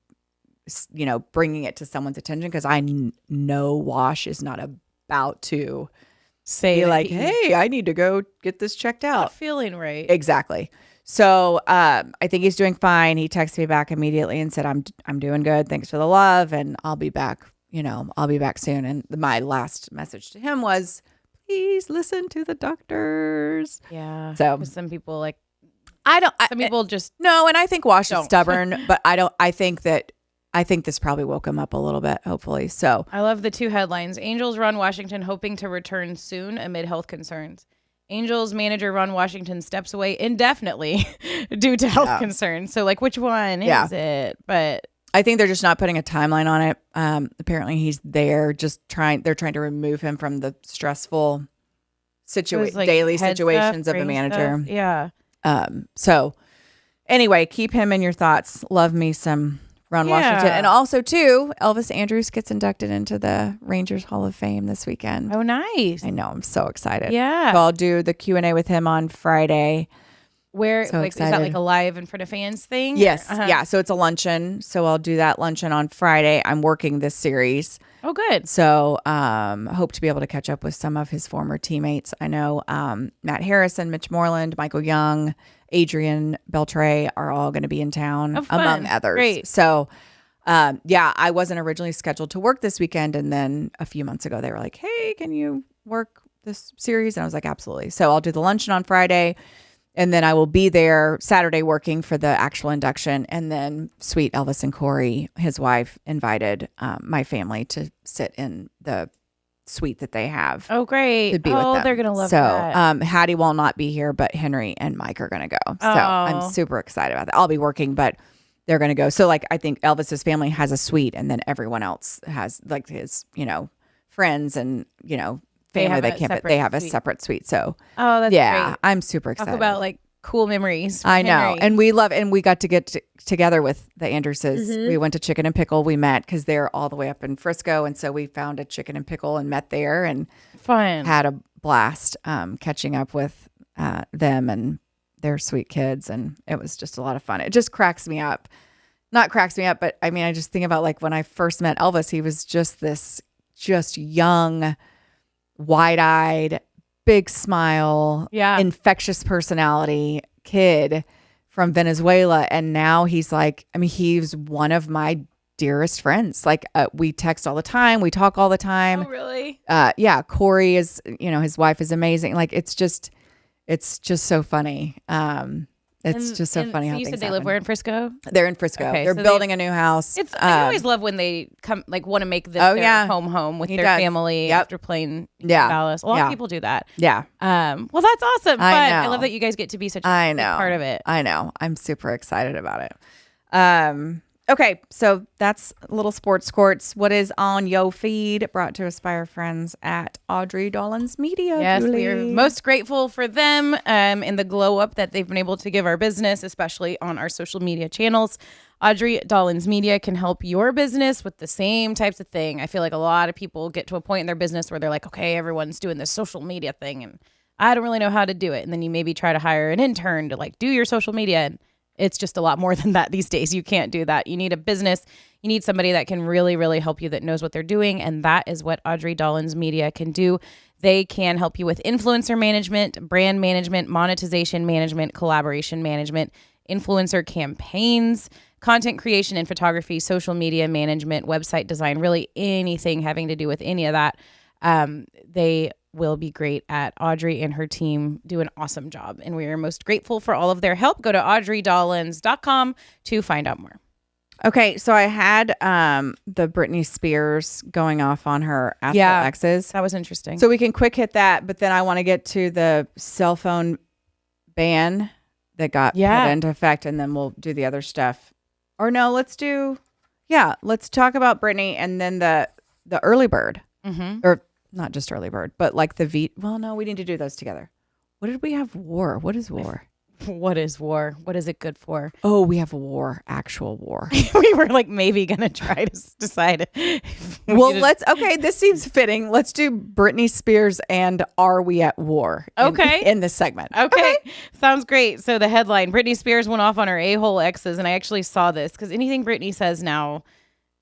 [SPEAKER 1] bringing it to someone's attention. Because I know Wash is not about to
[SPEAKER 2] say
[SPEAKER 1] like, hey, I need to go get this checked out.
[SPEAKER 2] Not feeling right.
[SPEAKER 1] Exactly. So I think he's doing fine. He texted me back immediately and said, I'm doing good. Thanks for the love. And I'll be back, I'll be back soon. And my last message to him was, please listen to the doctors.
[SPEAKER 2] Yeah.
[SPEAKER 1] So
[SPEAKER 2] some people
[SPEAKER 1] people just no. And I think Wash is stubborn, but I think this probably woke him up a little bit, hopefully. So
[SPEAKER 2] I love the 2 headlines. Angels Ron Washington hoping to return soon amid health concerns. Angels manager Ron Washington steps away indefinitely due to health concerns. So which one is it? But
[SPEAKER 1] I think they're just not putting a timeline on it. Apparently he's there they're trying to remove him from the stressful daily situations of a manager.
[SPEAKER 2] Stuff.
[SPEAKER 1] Yeah. So anyway, keep him in your thoughts. Love me some Ron Washington. And also, too, Elvis Andrus gets inducted into the Rangers Hall of Fame this weekend.
[SPEAKER 2] Oh, nice.
[SPEAKER 1] I know. I'm so excited.
[SPEAKER 2] Yeah.
[SPEAKER 1] So I'll do the Q&A with him on Friday.
[SPEAKER 2] Where is that a live in front of fans thing?
[SPEAKER 1] Yes. Yeah. So it's a luncheon. So I'll do that luncheon on Friday. I'm working this series.
[SPEAKER 2] Oh, good.
[SPEAKER 1] So hope to be able to catch up with some of his former teammates. I know Matt Harrison, Mitch Moreland, Michael Young, Adrian Beltre are all going to be in town, among others.
[SPEAKER 2] Great.
[SPEAKER 1] So, I wasn't originally scheduled to work this weekend. And then a few months ago, they were like, hey, can you work this series? And I was like, absolutely. So I'll do the luncheon on Friday. And then I will be there Saturday working for the actual induction. And then sweet Elvis and Corey, his wife, invited my family to sit in the suite that they have.
[SPEAKER 2] Oh, great.
[SPEAKER 1] To be with them.
[SPEAKER 2] They're going to love that.
[SPEAKER 1] So Hattie will not be here, but Henry and Mike are going to go. So I'm super excited about that. I'll be working, but they're going to go. So I think Elvis's family has a suite and then everyone else has his, friends and, family that can't, but they have a separate suite. So
[SPEAKER 2] that's great.
[SPEAKER 1] I'm super excited.
[SPEAKER 2] Talk about cool memories.
[SPEAKER 1] I know. And we got to get together with the Andruses. Mm-hmm. We went to Chicken and Pickle. We met because they're all the way up in Frisco. And so we found a Chicken and Pickle and met there and had a blast catching up with them and their sweet kids. And it was just a lot of fun. It just cracks me up. Not cracks me up, but I mean, I just think about when I first met Elvis, he was just this young, wide-eyed, big smile, infectious personality kid from Venezuela. And now he's he's one of my dearest friends. We text all the time. We talk all the time.
[SPEAKER 2] Oh, really?
[SPEAKER 1] Corey is, his wife is amazing. It's just so funny. It's just so funny how
[SPEAKER 2] you
[SPEAKER 1] things
[SPEAKER 2] said they
[SPEAKER 1] happen.
[SPEAKER 2] live where in Frisco?
[SPEAKER 1] They're in Frisco. Okay, they're building a new house.
[SPEAKER 2] I always love when they come, want to make this their home with their family after playing in Dallas. A lot of people do that.
[SPEAKER 1] Yeah.
[SPEAKER 2] Well, that's awesome. But I love that you guys get to be such a big part of it.
[SPEAKER 1] I know. I'm super excited about it. Okay, so that's a little sports Skorts. What is on yo feed? Brought to us by our friends at Audrey Dolan's Media.
[SPEAKER 2] Yes,
[SPEAKER 1] Julie.
[SPEAKER 2] we are most grateful for them and the glow up that they've been able to give our business, especially on our social media channels. Audrey Dolan's Media can help your business with the same types of thing. I feel like a lot of people get to a point in their business where they're like, okay, everyone's doing this social media thing and I don't really know how to do it. And then you maybe try to hire an intern to do your social media, and it's just a lot more than that these days. You can't do that. You need a business. You need somebody that can really, really help you, that knows what they're doing. And that is what Audrey Dolan's Media can do. They can help you with influencer management, brand management, monetization management, collaboration management, influencer campaigns, content creation and photography, social media management, website design, really anything having to do with any of that. They will be great at. Audrey and her team do an awesome job, and we are most grateful for all of their help. Go to audreydolans.com to find out more.
[SPEAKER 1] Okay, so I had the Britney Spears going off on her exes.
[SPEAKER 2] That was interesting.
[SPEAKER 1] So we can quick hit that, but then I want to get to the cell phone ban that got put into effect, and then we'll do the other stuff. Or no, let's talk about Britney and then the early bird.
[SPEAKER 2] Mm-hmm.
[SPEAKER 1] Or not just early bird, but no, we need to do those together. What did we have? War. What is war?
[SPEAKER 2] What is war? What is it good for?
[SPEAKER 1] Oh, we have war, actual war.
[SPEAKER 2] We were maybe going to try to decide.
[SPEAKER 1] This seems fitting. Let's do Britney Spears and Are We at War? In this segment.
[SPEAKER 2] Okay. Sounds great. So the headline, Britney Spears went off on her a-hole exes. And I actually saw this because anything Britney says now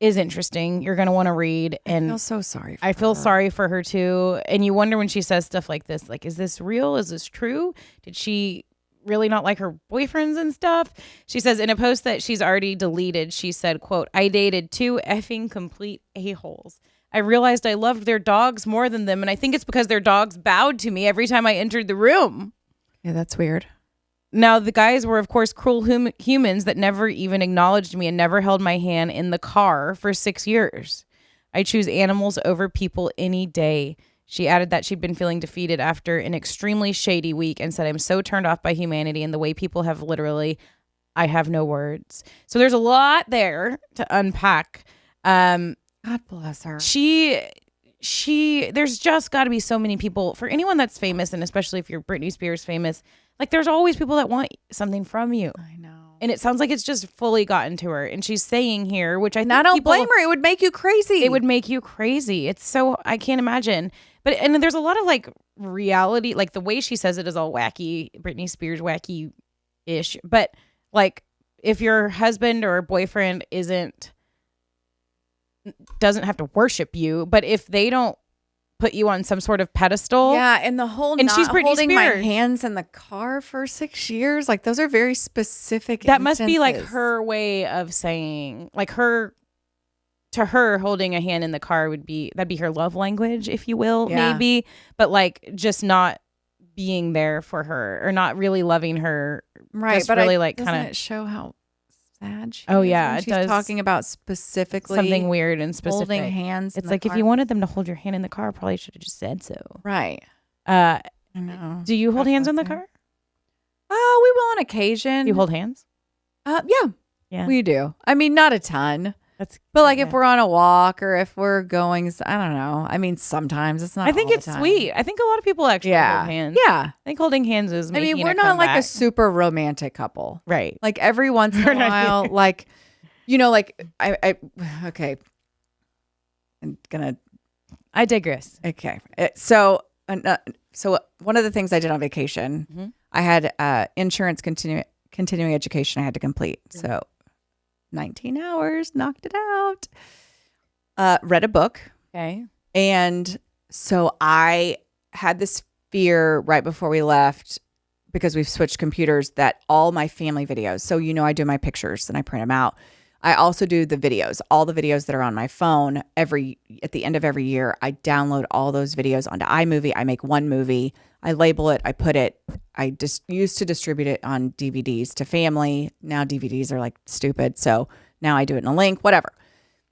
[SPEAKER 2] is interesting. You're going to want to read. And
[SPEAKER 1] I feel so sorry for
[SPEAKER 2] her. I feel sorry for her too. And you wonder when she says stuff like this, is this real? Is this true? Did she really not like her boyfriends and stuff. She says in a post that she's already deleted, she said, quote, "I dated 2 effing complete a-holes. I realized I loved their dogs more than them, and I think it's because their dogs bowed to me every time I entered the room."
[SPEAKER 1] Yeah, that's weird.
[SPEAKER 2] Now, the guys were, of course, cruel humans that never even acknowledged me and never held my hand in the car for 6 years. I choose animals over people any day. She added that she'd been feeling defeated after an extremely shady week and said, "I'm so turned off by humanity and the way people have literally, I have no words." So there's a lot there to unpack.
[SPEAKER 1] God bless her.
[SPEAKER 2] There's just got to be so many people, for anyone that's famous, and especially if you're Britney Spears famous, like there's always people that want something from you.
[SPEAKER 1] I know.
[SPEAKER 2] And it sounds like it's just fully gotten to her. And she's saying here, which I think
[SPEAKER 1] I don't blame her. It would make you crazy.
[SPEAKER 2] It would make you crazy. It's so, I can't imagine. And there's a lot of like reality, like the way she says it is all wacky, Britney Spears wacky-ish. But like if your husband or boyfriend doesn't have to worship you, but if they don't put you on some sort of pedestal.
[SPEAKER 1] Yeah, and the whole
[SPEAKER 2] and she's Britney
[SPEAKER 1] holding my
[SPEAKER 2] Spears.
[SPEAKER 1] hands in the car for 6 years, like those are very specific
[SPEAKER 2] That
[SPEAKER 1] instances.
[SPEAKER 2] must be like her way of saying, like her holding a hand in the car that'd be her love language, if you will, maybe. But like just not being there for her or not really loving her.
[SPEAKER 1] Right,
[SPEAKER 2] just
[SPEAKER 1] but
[SPEAKER 2] really
[SPEAKER 1] doesn't it show how sad she
[SPEAKER 2] oh
[SPEAKER 1] is
[SPEAKER 2] yeah,
[SPEAKER 1] when
[SPEAKER 2] it
[SPEAKER 1] she's
[SPEAKER 2] does.
[SPEAKER 1] Talking about specifically
[SPEAKER 2] something weird and specific.
[SPEAKER 1] Holding hands.
[SPEAKER 2] It's like if you wanted them to hold your hand in the car, probably should have just said so.
[SPEAKER 1] Right.
[SPEAKER 2] I
[SPEAKER 1] know.
[SPEAKER 2] Do you hold hands in the car?
[SPEAKER 1] Oh, we will on occasion.
[SPEAKER 2] You hold hands?
[SPEAKER 1] Yeah, we do. I mean, not a ton. But like if we're on a walk or if we're going, I don't know. I mean, sometimes it's not.
[SPEAKER 2] I think it's sweet. I think a lot of people actually hold hands.
[SPEAKER 1] Yeah.
[SPEAKER 2] I think holding hands is.
[SPEAKER 1] I mean, we're not like a super romantic couple,
[SPEAKER 2] right?
[SPEAKER 1] Like every once in a while, like like okay.
[SPEAKER 2] I digress.
[SPEAKER 1] Okay, so one of the things I did on vacation, I had insurance continuing education I had to complete. So 19 hours, knocked it out. Read a book.
[SPEAKER 2] Okay.
[SPEAKER 1] And so I had this fear right before we left because we've switched computers that all my family videos, so I do my pictures and I print them out. I also do the videos, all the videos that are on my phone. At the end of every year, I download all those videos onto iMovie. I make one movie. I label it. I just used to distribute it on DVDs to family. Now DVDs are like stupid. So now I do it in a link, whatever.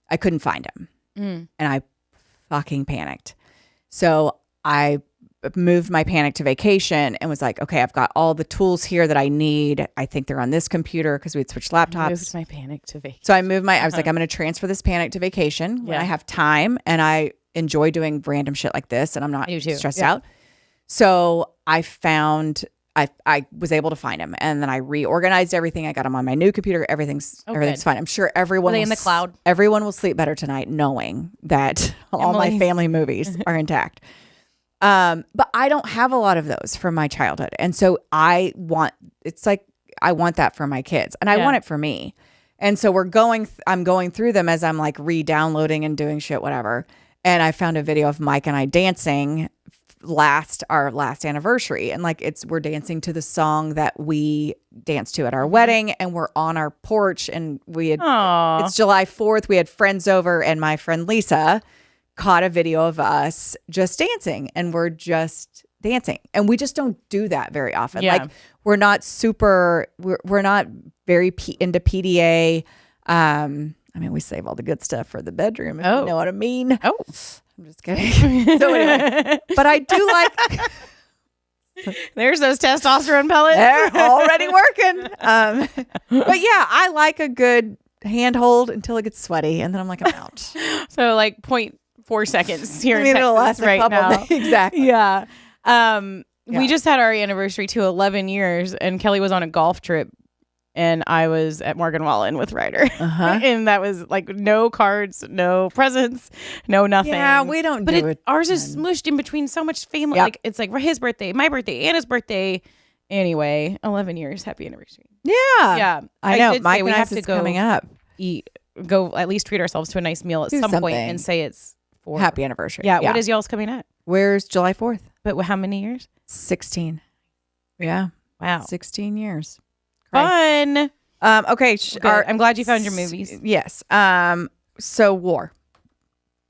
[SPEAKER 1] I couldn't find them. And I fucking panicked. So I moved my panic to vacation and was like, okay, I've got all the tools here that I need. I think they're on this computer because we'd switched laptops.
[SPEAKER 2] Moved my panic to vacation.
[SPEAKER 1] So I was like, I'm going to transfer this panic to vacation when I have time and I enjoy doing random shit like this and I'm not stressed out. So I was able to find them and then I reorganized everything. I got them on my new computer. Everything's fine. I'm sure everyone
[SPEAKER 2] in the cloud.
[SPEAKER 1] Everyone will sleep better tonight knowing that all my family movies are intact. But I don't have a lot of those from my childhood. And so I want that for my kids and I want it for me. And so I'm going through them as I'm like re-downloading and doing shit, whatever. And I found a video of Mike and I dancing our last anniversary. And like we're dancing to the song that we danced to at our wedding and we're on our porch and it's July 4th. We had friends over and my friend Lisa caught a video of us just dancing and we're just dancing. And we just don't do that very often.
[SPEAKER 2] Yeah.
[SPEAKER 1] Like we're not very into PDA. I mean, we save all the good stuff for the bedroom, if you know what I mean. Oh, I'm just kidding. So anyway, but I do like.
[SPEAKER 2] There's those testosterone pellets.
[SPEAKER 1] They're already working. But yeah, I like a good handhold until it gets sweaty, and then I'm like, I'm out.
[SPEAKER 2] So like 0.4 seconds here in Texas
[SPEAKER 1] it'll last
[SPEAKER 2] right
[SPEAKER 1] a couple
[SPEAKER 2] now.
[SPEAKER 1] Days. Exactly.
[SPEAKER 2] Yeah. We just had our anniversary to 11 years, and Kelly was on a golf trip. And I was at Morgan Wallen with Ryder. And that was like no cards, no presents, no nothing.
[SPEAKER 1] Yeah, we don't do it.
[SPEAKER 2] Ours is smushed in between so much family. Yep. Like it's like his birthday, my birthday, Anna's birthday. Anyway, 11 years. Happy anniversary.
[SPEAKER 1] Yeah.
[SPEAKER 2] Yeah.
[SPEAKER 1] I know. Mike and I's is coming up.
[SPEAKER 2] Go at least treat ourselves to a nice meal at some point and say it's for
[SPEAKER 1] happy anniversary.
[SPEAKER 2] Yeah. What is y'all's coming up?
[SPEAKER 1] Where's July 4th?
[SPEAKER 2] But how many years?
[SPEAKER 1] 16. Yeah.
[SPEAKER 2] Wow.
[SPEAKER 1] 16 years.
[SPEAKER 2] Fun.
[SPEAKER 1] Okay.
[SPEAKER 2] I'm glad you found your movies.
[SPEAKER 1] Yes. So war.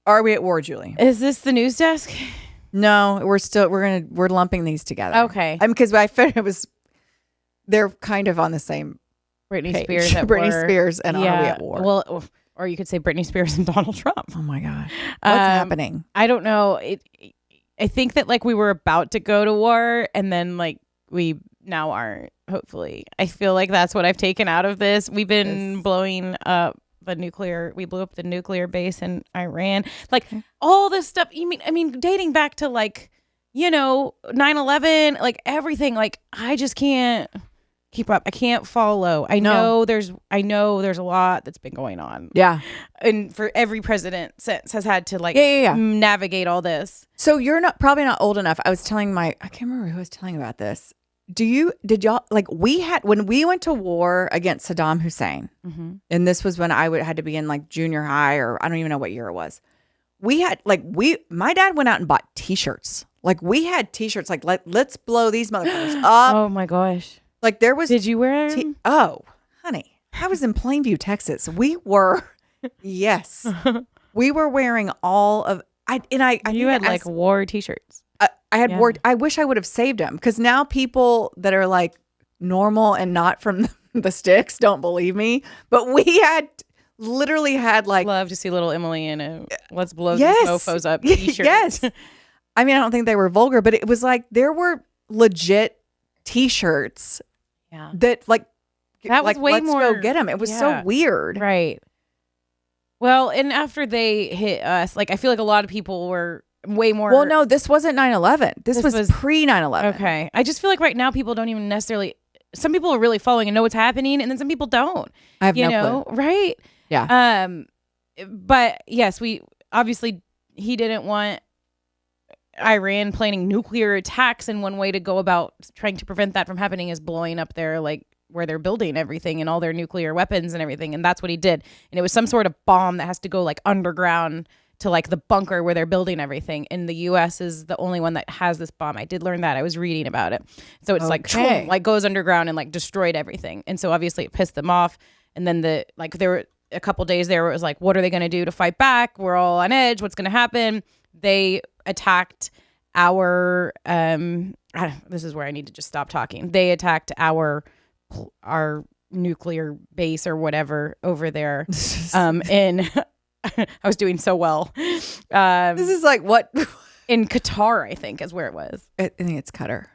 [SPEAKER 1] Are we at war, Julie?
[SPEAKER 2] Is this the news desk?
[SPEAKER 1] No, we're lumping these together.
[SPEAKER 2] Okay.
[SPEAKER 1] Because I figured they're kind of on the same
[SPEAKER 2] Britney
[SPEAKER 1] page.
[SPEAKER 2] Spears at
[SPEAKER 1] Britney
[SPEAKER 2] war.
[SPEAKER 1] Spears and Are We at War?
[SPEAKER 2] Well, or you could say Britney Spears and Donald Trump.
[SPEAKER 1] Oh my God. What's happening?
[SPEAKER 2] I don't know. I think that like we were about to go to war and then like we now aren't, hopefully. I feel like that's what I've taken out of this. We've been blowing up we blew up the nuclear base in Iran. Like all this stuff. I mean, dating back to like, 9/11, like everything. Like I just can't keep up. I can't follow. I know there's a lot that's been going on.
[SPEAKER 1] Yeah.
[SPEAKER 2] And for every president since has had to like navigate all this.
[SPEAKER 1] So you're probably not old enough. I was telling I can't remember who I was telling about this. Did y'all like when we went to war against Saddam Hussein, and this was when I had to be in like junior high, or I don't even know what year it was. We had my dad went out and bought T-shirts. Like we had T-shirts like let's blow these motherfuckers up.
[SPEAKER 2] Oh my gosh!
[SPEAKER 1] Like there was.
[SPEAKER 2] Did you wear them?
[SPEAKER 1] Oh, honey, I was in Plainview, Texas. We were, yes, we were wearing all of. You had like
[SPEAKER 2] war T-shirts.
[SPEAKER 1] I had war. I wish I would have saved them, because now people that are like normal and not from the sticks don't believe me. But we literally had like,
[SPEAKER 2] love to see little Emily in a let's blow these mofos up T-shirt.
[SPEAKER 1] Yes. I mean, I don't think they were vulgar, but it was like there were legit T-shirts.
[SPEAKER 2] Yeah.
[SPEAKER 1] That like
[SPEAKER 2] that was way
[SPEAKER 1] let's
[SPEAKER 2] more.
[SPEAKER 1] Go get them. It was so weird.
[SPEAKER 2] Right. Well, and after they hit us, like I feel like a lot of people were way more.
[SPEAKER 1] Well, no, this wasn't 9/11. This was pre 9/11.
[SPEAKER 2] Okay. I just feel like right now people don't even necessarily. Some people are really following and know what's happening, and then some people don't.
[SPEAKER 1] I have no clue.
[SPEAKER 2] Right?
[SPEAKER 1] Yeah.
[SPEAKER 2] But yes, he didn't want Iran planning nuclear attacks, and one way to go about trying to prevent that from happening is blowing up their where they're building everything and all their nuclear weapons and everything, and that's what he did. And it was some sort of bomb that has to go like underground to like the bunker where they're building everything. And the U.S. is the only one that has this bomb. I did learn that. I was reading about it. So it's like goes underground and like destroyed everything. And so obviously it pissed them off. And then there were a couple days there where it was like, what are they going to do to fight back? We're all on edge. What's going to happen? They attacked our this is where I need to just stop talking. They attacked our nuclear base or whatever over there. In I was doing so well.
[SPEAKER 1] This is like what
[SPEAKER 2] in Qatar, I think, is where it was.
[SPEAKER 1] I think it's Qatar.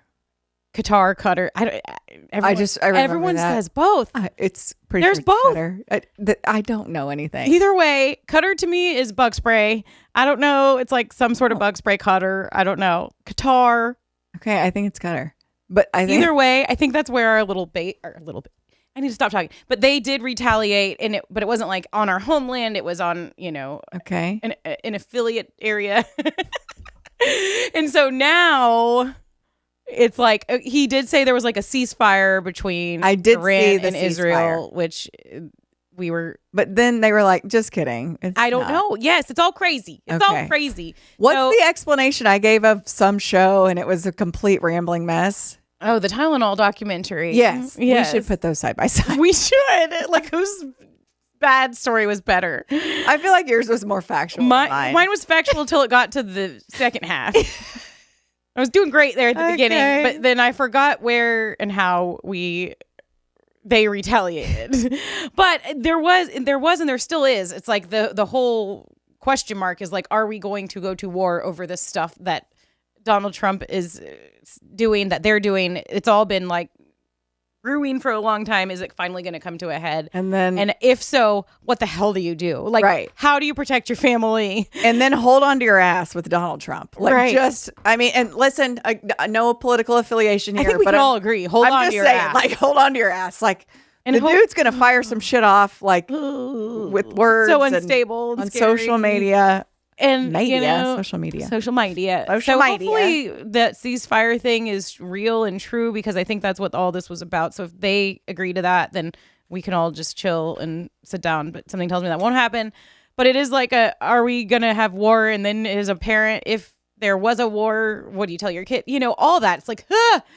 [SPEAKER 2] Qatar. Everyone says both.
[SPEAKER 1] It's pretty.
[SPEAKER 2] There's both.
[SPEAKER 1] I don't know anything.
[SPEAKER 2] Either way, Qatar to me is bug spray. I don't know. It's like some sort of bug spray Qatar. I don't know. Qatar.
[SPEAKER 1] Okay, I think it's Qatar. But
[SPEAKER 2] either way, I think that's where our little bait. I need to stop talking. But they did retaliate, but it wasn't like on our homeland. It was on, an affiliate area. And so now it's like he did say there was like a ceasefire between Iran and Israel, which we were.
[SPEAKER 1] But then they were like, just kidding.
[SPEAKER 2] I don't know. Yes, it's all crazy. It's all crazy.
[SPEAKER 1] What's the explanation I gave of some show and it was a complete rambling mess?
[SPEAKER 2] Oh, the Tylenol documentary.
[SPEAKER 1] Yes. We should put those side by side.
[SPEAKER 2] We should. Like, whose bad story was better?
[SPEAKER 1] I feel like yours was more factual.
[SPEAKER 2] Mine was factual until it got to the second half. I was doing great there at the beginning, but then I forgot where and how they retaliated. But there was and there still is. It's like the whole question mark is like, are we going to go to war over this stuff that Donald Trump is doing, that they're doing? It's all been like brewing for a long time. Is it finally going to come to a head? And if so, what the hell do you do? Like, how do you protect your family?
[SPEAKER 1] And then hold on to your ass with Donald Trump. Like, and listen, no political affiliation here.
[SPEAKER 2] I think we can all agree. Hold on to your ass.
[SPEAKER 1] Like, hold on to your ass. Like, and the dude's going to fire some shit off, like, with words.
[SPEAKER 2] So unstable and
[SPEAKER 1] on
[SPEAKER 2] scary.
[SPEAKER 1] Social media.
[SPEAKER 2] And
[SPEAKER 1] social media.
[SPEAKER 2] So hopefully that ceasefire thing is real and true, because I think that's what all this was about. So if they agree to that, then we can all just chill and sit down. But something tells me that won't happen. But it is like are we going to have war? And then as a parent, if there was a war. What do you tell your kid? You know, all that. It's like,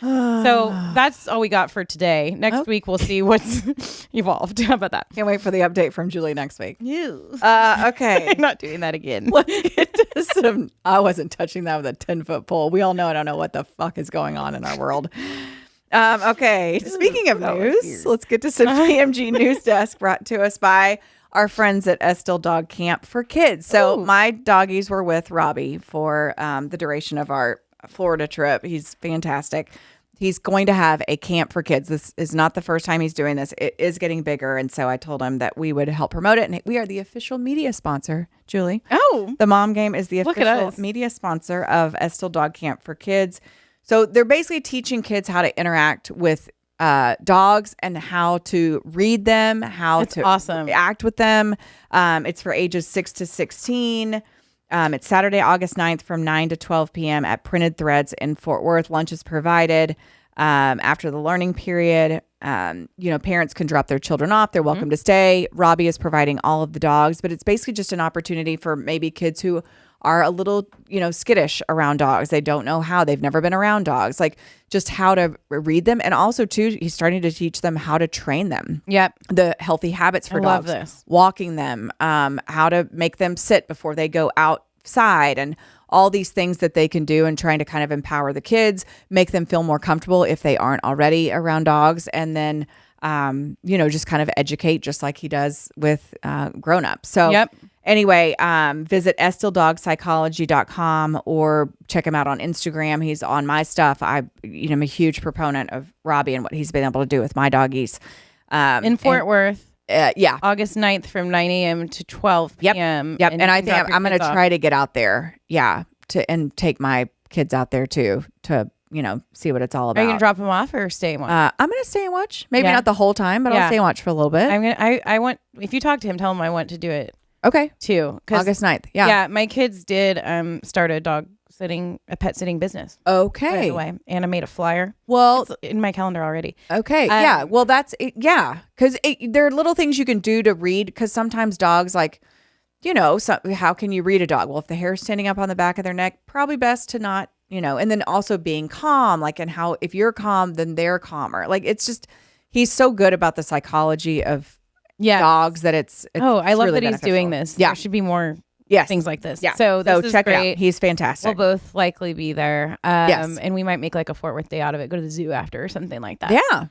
[SPEAKER 2] so that's all we got for today. Next week, we'll see what's evolved. How about that?
[SPEAKER 1] Can't wait for the update from Julie next week.
[SPEAKER 2] Okay. I'm not doing that again.
[SPEAKER 1] Let's get to some. I wasn't touching that with a 10-foot pole. We all know I don't know what the fuck is going on in our world. Okay. Speaking of news, let's get to some PMG News Desk brought to us by our friends at Estill Dog Camp for Kids. So my doggies were with Robbie for the duration of our Florida trip. He's fantastic. He's going to have a camp for kids. This is not the first time he's doing this. It is getting bigger. And so I told him that we would help promote it. And we are the official media sponsor, Julie.
[SPEAKER 2] Oh.
[SPEAKER 1] The Mom Game is the official media sponsor of Estill Dog Camp for Kids. So they're basically teaching kids how to interact with dogs and how to read them, how to act with them. It's for ages 6 to 16. It's Saturday, August 9th from 9 to 12 p.m. at Printed Threads in Fort Worth. Lunch is provided after the learning period. Parents can drop their children off. They're welcome to stay. Robbie is providing all of the dogs, but it's basically just an opportunity for maybe kids who are a little, skittish around dogs. They don't know how. They've never been around dogs. Like just how to read them. And also, too, he's starting to teach them how to train them.
[SPEAKER 2] Yep.
[SPEAKER 1] The healthy habits for dogs.
[SPEAKER 2] Love this.
[SPEAKER 1] Walking them, how to make them sit before they go outside, and all these things that they can do, and trying to kind of empower the kids, make them feel more comfortable if they aren't already around dogs. And then, just kind of educate just like he does with grown-ups. So anyway, visit estilldogpsychology.com or check him out on Instagram. He's on my stuff. I'm a huge proponent of Robbie and what he's been able to do with my doggies.
[SPEAKER 2] In Fort Worth.
[SPEAKER 1] August
[SPEAKER 2] 9th from 9 a.m. to 12 p.m.
[SPEAKER 1] Yep. And I think I'm going to try to get out there. And take my kids out there too, to see what it's all about.
[SPEAKER 2] Are you gonna drop them off or stay and watch?
[SPEAKER 1] I'm gonna stay and watch. Maybe not the whole time, but I'll stay and watch for a little bit.
[SPEAKER 2] I want. If you talk to him, tell him I want to do it.
[SPEAKER 1] Okay.
[SPEAKER 2] Too.
[SPEAKER 1] August 9th.
[SPEAKER 2] Yeah. My kids did start a pet sitting business.
[SPEAKER 1] Okay.
[SPEAKER 2] By the way, and I made a flyer.
[SPEAKER 1] Well,
[SPEAKER 2] it's in my calendar already.
[SPEAKER 1] Okay. Well, that's it. Yeah, because there are little things you can do to read. Because sometimes dogs how can you read a dog? Well, if the hair's standing up on the back of their neck, probably best to not, and then also being calm, and how if you're calm, then they're calmer. It's just, he's so good about the psychology of dogs that it's
[SPEAKER 2] I love
[SPEAKER 1] really
[SPEAKER 2] that
[SPEAKER 1] beneficial.
[SPEAKER 2] He's doing this.
[SPEAKER 1] Yeah.
[SPEAKER 2] There should be more things like this.
[SPEAKER 1] Yeah.
[SPEAKER 2] So this is
[SPEAKER 1] check
[SPEAKER 2] great.
[SPEAKER 1] it out. He's fantastic.
[SPEAKER 2] We'll both likely be there.
[SPEAKER 1] Yes.
[SPEAKER 2] And we might make a Fort Worth day out of it. Go to the zoo after or something like that.
[SPEAKER 1] Yeah.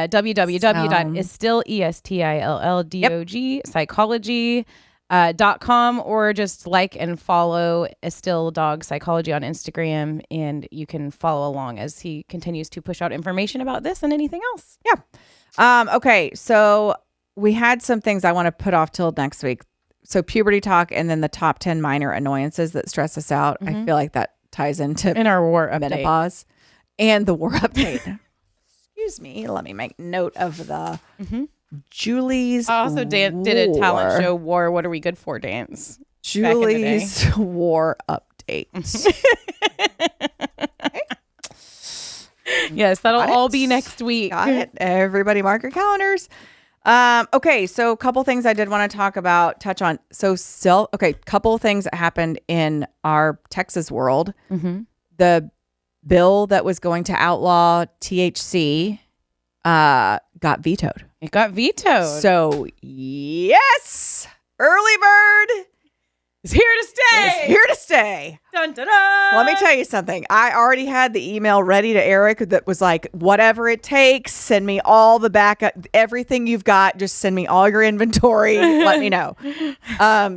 [SPEAKER 2] www.estilldog psychology.com or just like and follow Estill Dog Psychology on Instagram, and you can follow along as he continues to push out information about this and anything else.
[SPEAKER 1] Yeah. Okay. So we had some things I want to put off till next week. So puberty talk, and then the top 10 minor annoyances that stress us out. I feel like that ties into
[SPEAKER 2] in our war update.
[SPEAKER 1] Menopause and the war update. Excuse me. Let me make note of the Julie's
[SPEAKER 2] I also did a talent show war. What are we good for? Dance.
[SPEAKER 1] Julie's war update.
[SPEAKER 2] Yes, that'll all be next week.
[SPEAKER 1] Got it. Everybody mark your calendars. Okay, so a couple things I did want to touch on. So couple things that happened in our Texas world. The bill that was going to outlaw THC got vetoed.
[SPEAKER 2] It got vetoed.
[SPEAKER 1] So yes, early bird
[SPEAKER 2] is here to stay.
[SPEAKER 1] It's here to stay.
[SPEAKER 2] Dun, dun, dun.
[SPEAKER 1] Let me tell you something. I already had the email ready to Eric that was like, whatever it takes, send me all the backup, everything you've got. Just send me all your inventory. Let me know.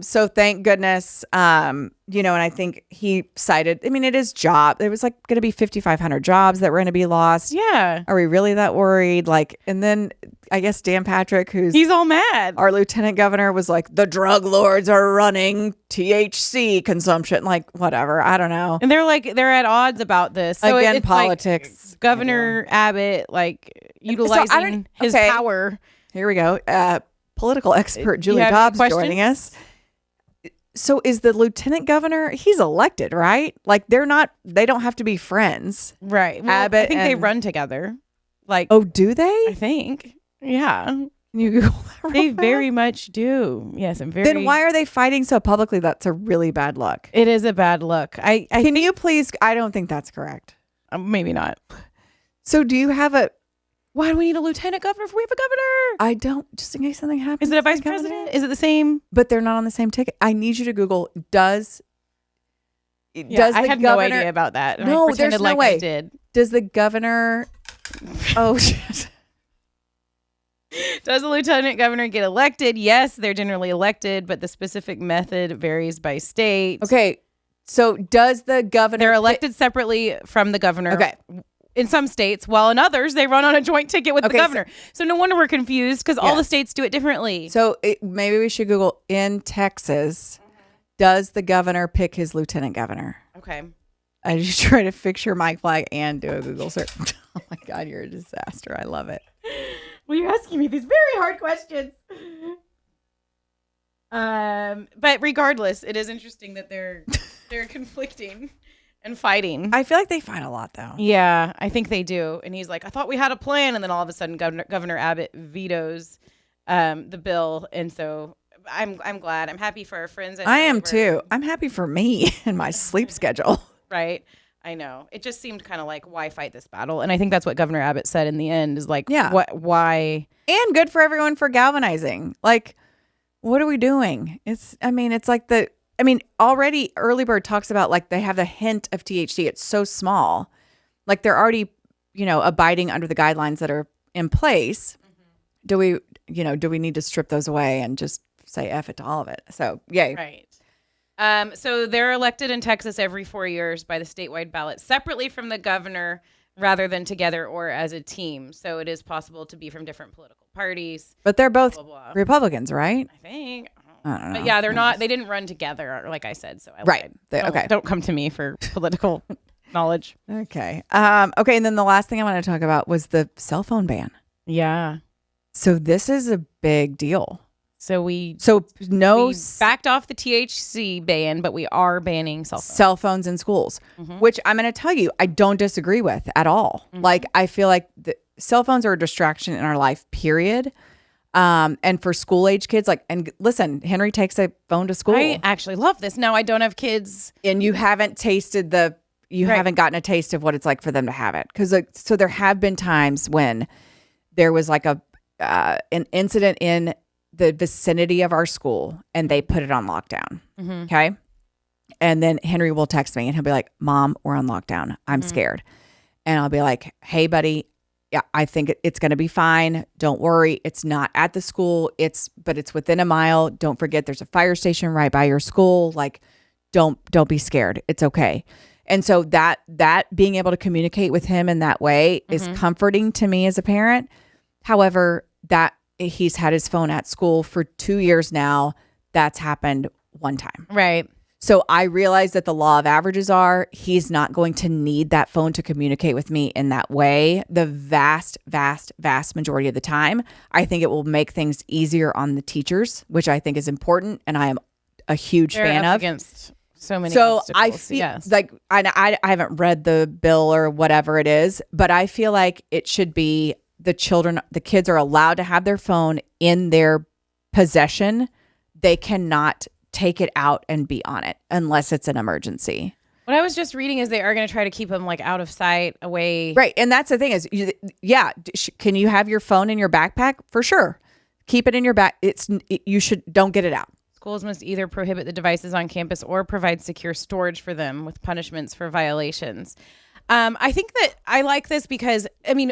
[SPEAKER 1] So thank goodness. And I think he cited, it is there was going to be 5,500 jobs that were going to be lost.
[SPEAKER 2] Yeah.
[SPEAKER 1] Are we really that worried? And then I guess Dan Patrick,
[SPEAKER 2] he's all mad.
[SPEAKER 1] Our lieutenant governor was like, the drug lords are running THC consumption. Whatever. I don't know.
[SPEAKER 2] And they're at odds about this. So
[SPEAKER 1] again,
[SPEAKER 2] it's
[SPEAKER 1] politics.
[SPEAKER 2] Governor Abbott, utilizing his power.
[SPEAKER 1] Here we go. Political expert Julie Dobbs joining us. So is the lieutenant governor, he's elected, right? They don't have to be friends.
[SPEAKER 2] Right. Well,
[SPEAKER 1] Abbott
[SPEAKER 2] I think they run together.
[SPEAKER 1] Oh, do they?
[SPEAKER 2] I think. Yeah.
[SPEAKER 1] Can you Google that?
[SPEAKER 2] They very much do. Yes, I'm very.
[SPEAKER 1] Then why are they fighting so publicly? That's a really bad look.
[SPEAKER 2] It is a bad look.
[SPEAKER 1] Can you please? I don't think that's correct.
[SPEAKER 2] Maybe not.
[SPEAKER 1] So do you have a?
[SPEAKER 2] Why do we need a lieutenant governor if we have a governor?
[SPEAKER 1] I don't. Just in case something happens.
[SPEAKER 2] Is it a vice president? Is it the same?
[SPEAKER 1] But they're not on the same ticket. I need you to Google. Does
[SPEAKER 2] I
[SPEAKER 1] governor,
[SPEAKER 2] had no idea about that.
[SPEAKER 1] No, there's no way.
[SPEAKER 2] I did.
[SPEAKER 1] Does the governor? Oh shit.
[SPEAKER 2] Does the lieutenant governor get elected? Yes, they're generally elected, but the specific method varies by state.
[SPEAKER 1] Okay, so does the governor?
[SPEAKER 2] They're elected separately from the governor.
[SPEAKER 1] Okay.
[SPEAKER 2] In some states, while in others, they run on a joint ticket with the governor. So no wonder we're confused because all the states do it differently.
[SPEAKER 1] So maybe we should Google in Texas, does the governor pick his lieutenant governor?
[SPEAKER 2] Okay.
[SPEAKER 1] I just try to fix your Mike Flag and do a Google search. Oh my God, you're a disaster. I love it.
[SPEAKER 2] Well, you're asking me these very hard questions. But regardless, it is interesting that they're conflicting and fighting.
[SPEAKER 1] I feel like they fight a lot, though.
[SPEAKER 2] Yeah, I think they do. And he's like, I thought we had a plan, and then all of a sudden, Governor Abbott vetoes the bill, and so I'm glad. I'm happy for our friends.
[SPEAKER 1] I am too. I'm happy for me and my sleep schedule.
[SPEAKER 2] Right. I know. It just seemed kind of like, why fight this battle? And I think that's what Governor Abbott said in the end is like, why?
[SPEAKER 1] And good for everyone for galvanizing. Like, what are we doing? Already Early Bird talks about like they have the hint of THC. It's so small. Like they're already, abiding under the guidelines that are in place. Mm-hmm. Do we need to strip those away and just say F it to all of it? So, yay.
[SPEAKER 2] Right. So they're elected in Texas every 4 years by the statewide ballot, separately from the governor rather than together or as a team. So it is possible to be from different political parties.
[SPEAKER 1] But they're both
[SPEAKER 2] blah, blah, blah.
[SPEAKER 1] Republicans, right?
[SPEAKER 2] I think.
[SPEAKER 1] I don't know.
[SPEAKER 2] But yeah, they're not. They didn't run together, like I said. So I
[SPEAKER 1] right.
[SPEAKER 2] Okay. Don't come to me for political knowledge.
[SPEAKER 1] Okay. Okay. And then the last thing I want to talk about was the cell phone ban.
[SPEAKER 2] Yeah.
[SPEAKER 1] So this is a big deal.
[SPEAKER 2] So we backed off the THC ban, but we are banning cell phones
[SPEAKER 1] in schools, which I'm going to tell you, I don't disagree with at all. Mm-hmm. Like, I feel like the cell phones are a distraction in our life, period. And for school age kids, and listen, Henry takes a phone to school.
[SPEAKER 2] I actually love this. Now I don't have kids.
[SPEAKER 1] And you haven't tasted haven't gotten a taste of what it's like for them to have it. So there have been times when there was like an incident in the vicinity of our school and they put it on lockdown. Mm-hmm. Okay. And then Henry will text me and he'll be like, Mom, we're on lockdown. I'm scared. And I'll be like, hey buddy, yeah, I think it's going to be fine. Don't worry. It's not at the school. But it's within a mile. Don't forget there's a fire station right by your school. Like, don't be scared. It's okay. And so that being able to communicate with him in that way is comforting to me as a parent. However, that he's had his phone at school for 2 years now. That's happened one time.
[SPEAKER 2] Right.
[SPEAKER 1] So I realize that the law of averages are he's not going to need that phone to communicate with me in that way. The vast, vast, vast majority of the time, I think it will make things easier on the teachers, which I think is important. And I am a huge fan of.
[SPEAKER 2] Against so many
[SPEAKER 1] obstacles. I feel like I haven't read the bill or whatever it is, but I feel like it should be the kids are allowed to have their phone in their possession. They cannot take it out and be on it unless it's an emergency.
[SPEAKER 2] What I was just reading is they are going to try to keep them like out of sight, away.
[SPEAKER 1] Right. And that's the thing is, can you have your phone in your backpack? For sure. Keep it in your back. Don't get it out.
[SPEAKER 2] Schools must either prohibit the devices on campus or provide secure storage for them with punishments for violations. I think that I like this because,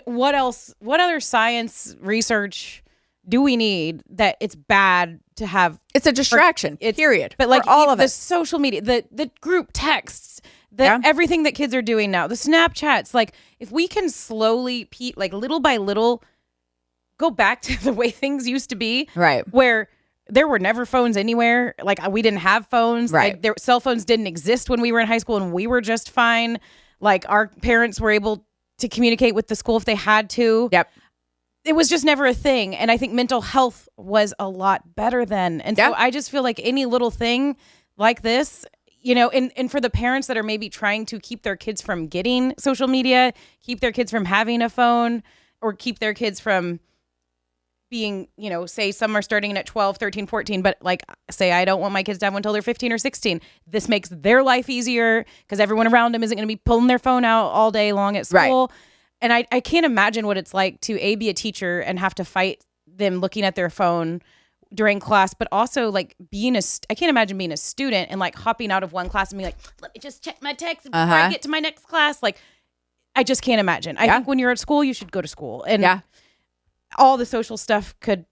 [SPEAKER 2] what other science research do we need that it's bad to have?
[SPEAKER 1] It's a distraction, period.
[SPEAKER 2] But like all of the social media, the group texts, everything that kids are doing now, the Snapchats, like if we can slowly, like little by little, go back to the way things used to be.
[SPEAKER 1] Right.
[SPEAKER 2] Where there were never phones anywhere. Like we didn't have phones.
[SPEAKER 1] Right.
[SPEAKER 2] Like, cell phones didn't exist when we were in high school and we were just fine. Like our parents were able to communicate with the school if they had to.
[SPEAKER 1] Yep.
[SPEAKER 2] It was just never a thing. And I think mental health was a lot better then. And so I just feel like any little thing like this, and for the parents that are maybe trying to keep their kids from getting social media, keep their kids from having a phone, or keep their kids from being, say some are starting at 12, 13, 14, but like say I don't want my kids to have one until they're 15 or 16. This makes their life easier because everyone around them isn't going to be pulling their phone out all day long at school. Right. And I can't imagine what it's like to be a teacher and have to fight them looking at their phone during class, but also like I can't imagine being a student and like hopping out of one class and being like, let me just check my text before I get to my next class. Like, I just can't imagine. I think when you're at school, you should go to school, and all the social stuff could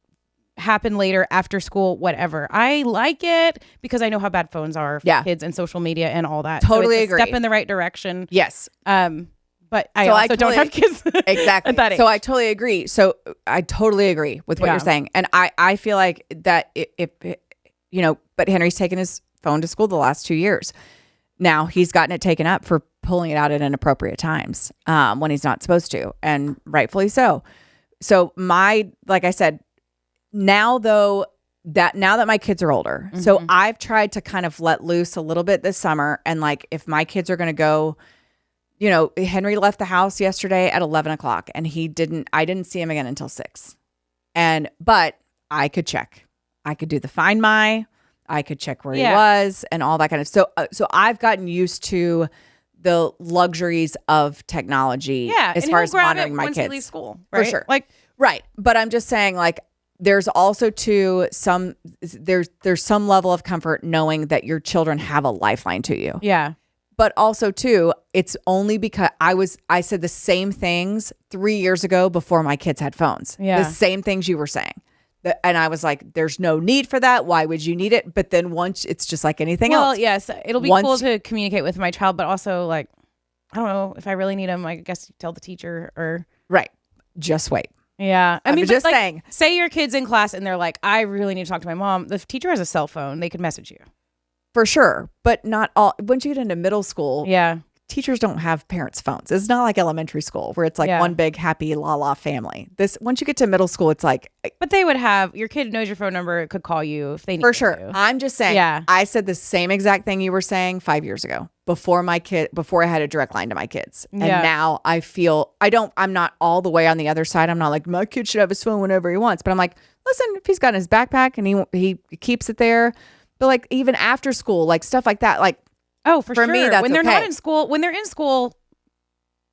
[SPEAKER 2] happen later after school, whatever. I like it because I know how bad phones are for kids and social media and all that.
[SPEAKER 1] Totally
[SPEAKER 2] so
[SPEAKER 1] agree.
[SPEAKER 2] Step in the right direction.
[SPEAKER 1] Yes.
[SPEAKER 2] But I also don't have kids.
[SPEAKER 1] Exactly.
[SPEAKER 2] At that age.
[SPEAKER 1] So I totally agree. So I totally agree with what you're saying. And I feel like that if but Henry's taken his phone to school the last 2 years. Now he's gotten it taken up for pulling it out at inappropriate times when he's not supposed to, and rightfully so. So like I said, now that my kids are older, so I've tried to kind of let loose a little bit this summer. And like, if my kids are going to go, Henry left the house yesterday at 11 o'clock and I didn't see him again until 6. But I could check. I could do the Find My, I could check where he was and all that kind of stuff. So I've gotten used to the luxuries of technology as far as monitoring my kids.
[SPEAKER 2] Once he leaves school, right?
[SPEAKER 1] For sure. Right. But I'm just saying, like, there's also there's some level of comfort knowing that your children have a lifeline to you.
[SPEAKER 2] Yeah.
[SPEAKER 1] But also too, it's only because I said the same things 3 years ago before my kids had phones.
[SPEAKER 2] Yeah.
[SPEAKER 1] The same things you were saying. And I was like, there's no need for that. Why would you need it? But then once, it's just like anything else.
[SPEAKER 2] Well, yes, it'll be cool to communicate with my child, but also like, I don't know if I really need them. I guess you tell the teacher or.
[SPEAKER 1] Right. Just wait.
[SPEAKER 2] Yeah. I mean,
[SPEAKER 1] just saying.
[SPEAKER 2] Say your kid's in class and they're like, I really need to talk to my mom. The teacher has a cell phone. They could message you. For
[SPEAKER 1] sure. But not all. Once you get into middle school.
[SPEAKER 2] Yeah.
[SPEAKER 1] Teachers don't have parents' phones. It's not like elementary school where it's like one big happy la family. Once you get to middle school, it's like.
[SPEAKER 2] But they would have, your kid knows your phone number. It could call you if they need to.
[SPEAKER 1] For sure. I'm just saying. Yeah. I said the same exact thing you were saying 5 years ago before I had a direct line to my kids. And now I feel, I'm not all the way on the other side. I'm not like, my kid should have his phone whenever he wants. But I'm like, listen, if he's got in his backpack and he keeps it there. But like even after school, like stuff like that, like.
[SPEAKER 2] Oh, for sure.
[SPEAKER 1] Me, that's
[SPEAKER 2] when they're not in school, when they're in school,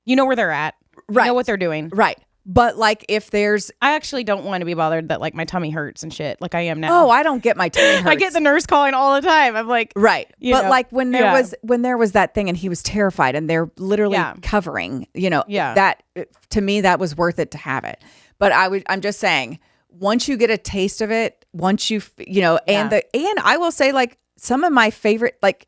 [SPEAKER 2] you know where they're at.
[SPEAKER 1] Right.
[SPEAKER 2] You know what they're doing.
[SPEAKER 1] Right. But like if I
[SPEAKER 2] actually don't want to be bothered that like my tummy hurts and shit like I am now.
[SPEAKER 1] Oh, I don't get my tummy hurts.
[SPEAKER 2] I get the nurse calling all the time. I'm like,
[SPEAKER 1] right. But like when there was that thing and he was terrified and they're literally covering, that to me, that was worth it to have it. But I'm just saying, once you get a taste of it, once you, and I will say like some of my favorite, like,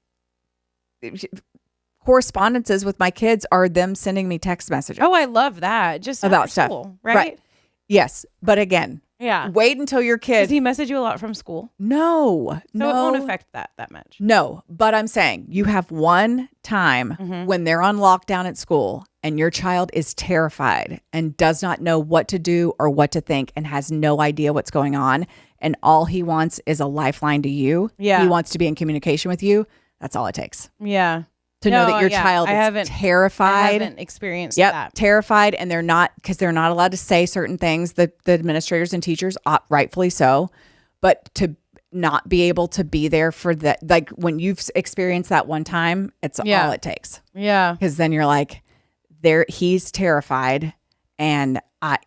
[SPEAKER 1] correspondences with my kids are them sending me text messages.
[SPEAKER 2] Oh, I love that. Just
[SPEAKER 1] about
[SPEAKER 2] school,
[SPEAKER 1] stuff.
[SPEAKER 2] Right?
[SPEAKER 1] Yes. But again, wait until your kid.
[SPEAKER 2] Does he message you a lot from school?
[SPEAKER 1] No.
[SPEAKER 2] So it won't affect that much.
[SPEAKER 1] No. But I'm saying you have one time when they're on lockdown at school and your child is terrified and does not know what to do or what to think and has no idea what's going on. And all he wants is a lifeline to you. Yeah. He wants to be in communication with you. That's all it takes.
[SPEAKER 2] Yeah.
[SPEAKER 1] To know that your child is terrified.
[SPEAKER 2] I haven't experienced that.
[SPEAKER 1] Terrified. And they're not allowed to say certain things, the administrators and teachers, rightfully so. But to not be able to be there for that, like when you've experienced that one time, it's all it takes.
[SPEAKER 2] Yeah.
[SPEAKER 1] Because then you're like, he's terrified and I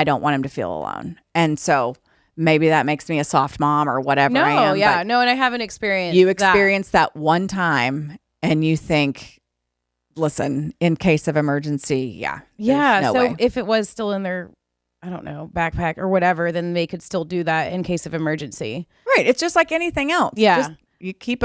[SPEAKER 1] don't want him to feel alone. And so maybe that makes me a soft mom or whatever I am.
[SPEAKER 2] And I haven't experienced
[SPEAKER 1] You experienced that one time and you think, listen, in case of emergency, no way.
[SPEAKER 2] If it was still in their, I don't know, backpack or whatever, then they could still do that in case of emergency.
[SPEAKER 1] Right. It's just like anything else.
[SPEAKER 2] Yeah.
[SPEAKER 1] Just, you keep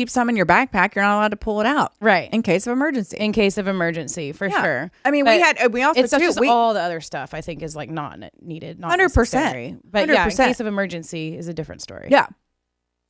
[SPEAKER 1] some in your backpack, you're not allowed to pull it out.
[SPEAKER 2] Right.
[SPEAKER 1] In case of emergency.
[SPEAKER 2] In case of emergency, for sure.
[SPEAKER 1] I mean, we also
[SPEAKER 2] it's just all the other stuff I think is like not needed, not
[SPEAKER 1] 100%.
[SPEAKER 2] necessary. But
[SPEAKER 1] 100%.
[SPEAKER 2] In case of emergency is a different story.
[SPEAKER 1] Yeah.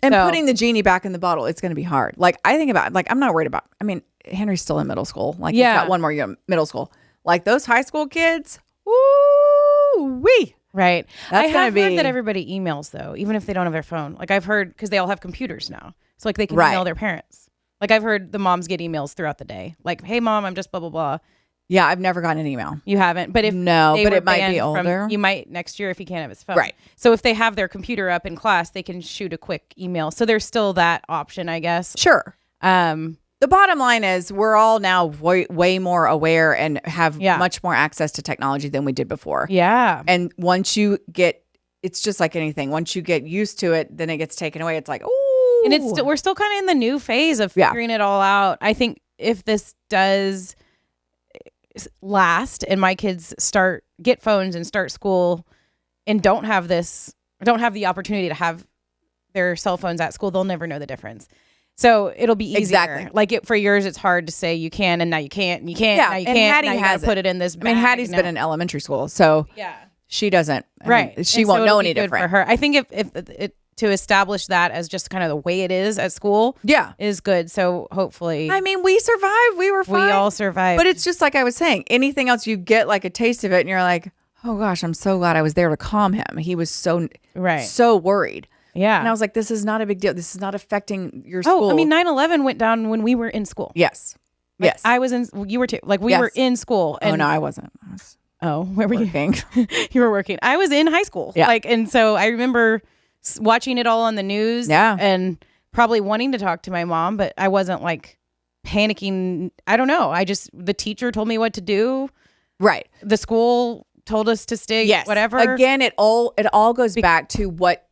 [SPEAKER 1] And putting the genie back in the bottle, it's going to be hard. Like I think about, like I'm not worried about. I mean, Henry's still in middle school. Like he's got one more year in middle school. Like those high school kids, woo-wee.
[SPEAKER 2] Right. I have heard that everybody emails though, even if they don't have their phone. Like I've heard because they all have computers now, so like they can email their parents. Like I've heard the moms get emails throughout the day, like, "Hey mom, I'm just blah blah blah."
[SPEAKER 1] Yeah, I've never gotten an email.
[SPEAKER 2] You haven't, but if
[SPEAKER 1] no, but it might be older.
[SPEAKER 2] You might next year if he can't have his phone.
[SPEAKER 1] Right.
[SPEAKER 2] So if they have their computer up in class, they can shoot a quick email. So there's still that option, I guess.
[SPEAKER 1] Sure. The bottom line is we're all now way more aware and have much more access to technology than we did before.
[SPEAKER 2] Yeah.
[SPEAKER 1] And once you get, it's just like anything. Once you get used to it, then it gets taken away. It's like, ooh.
[SPEAKER 2] And we're still kind of in the new phase of figuring it all out. I think if this does last and my kids get phones and start school and don't have the opportunity to have their cell phones at school, they'll never know the difference. So it'll be easier.
[SPEAKER 1] Exactly.
[SPEAKER 2] Like for yours, it's hard to say you can and now you can't and you can't.
[SPEAKER 1] Yeah,
[SPEAKER 2] now you
[SPEAKER 1] and
[SPEAKER 2] can't.
[SPEAKER 1] Hattie
[SPEAKER 2] now you put it in this bag.
[SPEAKER 1] Hattie's been in elementary school, so she doesn't. She won't know any different.
[SPEAKER 2] For her, I think if to establish that as just kind of the way it is at school, is good. So hopefully,
[SPEAKER 1] I mean, we survived. We were fine.
[SPEAKER 2] We all survived.
[SPEAKER 1] But it's just like I was saying. Anything else, you get like a taste of it, and you're like, oh gosh, I'm so glad I was there to calm him. He was so worried. Yeah. And I was like, this is not a big deal. This is not affecting your school.
[SPEAKER 2] Oh, I mean, 9/11 went down when we were in school.
[SPEAKER 1] Yes.
[SPEAKER 2] Like,
[SPEAKER 1] yes.
[SPEAKER 2] I was you were too. Like we were in school.
[SPEAKER 1] And no, I wasn't.
[SPEAKER 2] Where were
[SPEAKER 1] working.
[SPEAKER 2] You? You were working. I was in high school. Yeah. And so I remember watching it all on the news. Yeah. And probably wanting to talk to my mom, but I wasn't like panicking. I don't know. The teacher told me what to do. Right. The school told us to stay, whatever.
[SPEAKER 1] Again, it all goes back to what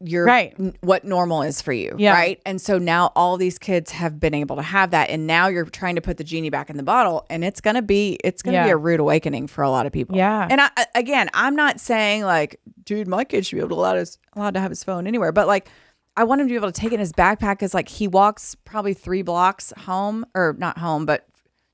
[SPEAKER 1] what normal is for you, right? And so now all these kids have been able to have that, and now you're trying to put the genie back in the bottle, and it's gonna be a rude awakening for a lot of people. Yeah. And I'm not saying like, dude, my kid should be allowed to have his phone anywhere, but like, I want him to be able to take it in his backpack because like he walks probably 3 blocks home, or not home, but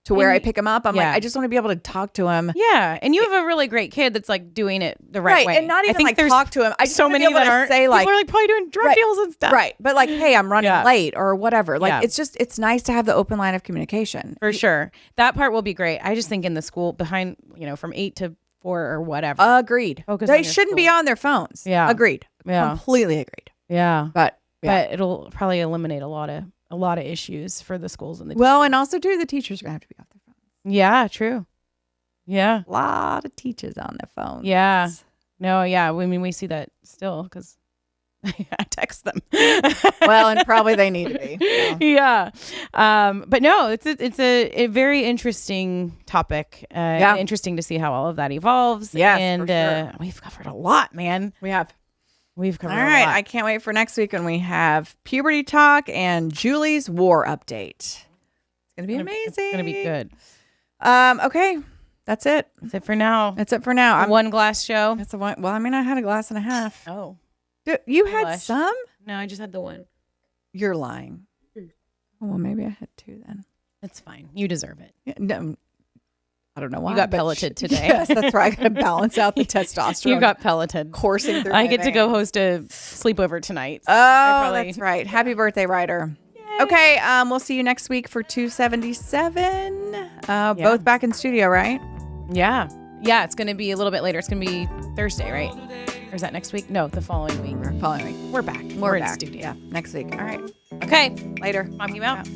[SPEAKER 1] to where I pick him up. I'm like, I just want to be able to talk to him.
[SPEAKER 2] Yeah. And you have a really great kid that's like doing it the right way.
[SPEAKER 1] And not even like talk to him. I just so many that aren't. Say like,
[SPEAKER 2] people are like probably doing drug deals and stuff.
[SPEAKER 1] Right. But like, hey, I'm running late or whatever. Like it's nice to have the open line of communication.
[SPEAKER 2] For sure. That part will be great. I just think in the school behind, from 8 to 4 or whatever.
[SPEAKER 1] Agreed. They shouldn't be on their phones. Yeah. Agreed. Yeah. Completely agreed.
[SPEAKER 2] Yeah. But it'll probably eliminate a lot of issues for the schools and the
[SPEAKER 1] and also too, the teachers are gonna have to be off their phones.
[SPEAKER 2] Yeah, true. Yeah,
[SPEAKER 1] a lot of teachers on their phones.
[SPEAKER 2] Yeah, no, yeah. I mean, we see that still because I text them.
[SPEAKER 1] And probably they need to be.
[SPEAKER 2] Yeah, but no, it's a very interesting topic. Interesting to see how all of that evolves. Yeah, and for sure. We've covered a lot, man.
[SPEAKER 1] We have.
[SPEAKER 2] We've covered
[SPEAKER 1] all right. I can't wait for next week when we have puberty talk and Julie's war update. It's gonna be amazing.
[SPEAKER 2] It's gonna be good.
[SPEAKER 1] Okay. That's it.
[SPEAKER 2] That's it for now.
[SPEAKER 1] That's it for now.
[SPEAKER 2] One glass show.
[SPEAKER 1] That's the one. Well, I mean, I had a glass and a half.
[SPEAKER 2] Oh.
[SPEAKER 1] You had some?
[SPEAKER 2] No, I just had the one.
[SPEAKER 1] You're lying. Oh, well, maybe I had 2 then.
[SPEAKER 2] That's fine. You deserve it.
[SPEAKER 1] Yeah, no, I don't know why.
[SPEAKER 2] You got pelleted today.
[SPEAKER 1] Yes, that's right. I got to balance out the testosterone.
[SPEAKER 2] You got pelleted.
[SPEAKER 1] Coursing through
[SPEAKER 2] I get to go host a sleepover tonight.
[SPEAKER 1] So that's right. Happy birthday, Ryder. Yay. Okay, we'll see you next week for 277. Both back in studio, right?
[SPEAKER 2] Yeah. Yeah, it's going to be a little bit later. It's going to be Thursday, right? Or is that next week? No, the following week.
[SPEAKER 1] Following week.
[SPEAKER 2] We're back.
[SPEAKER 1] We're
[SPEAKER 2] in
[SPEAKER 1] back.
[SPEAKER 2] studio.
[SPEAKER 1] Yeah, next week. All right.
[SPEAKER 2] Okay.
[SPEAKER 1] Later.
[SPEAKER 2] Mom, you out.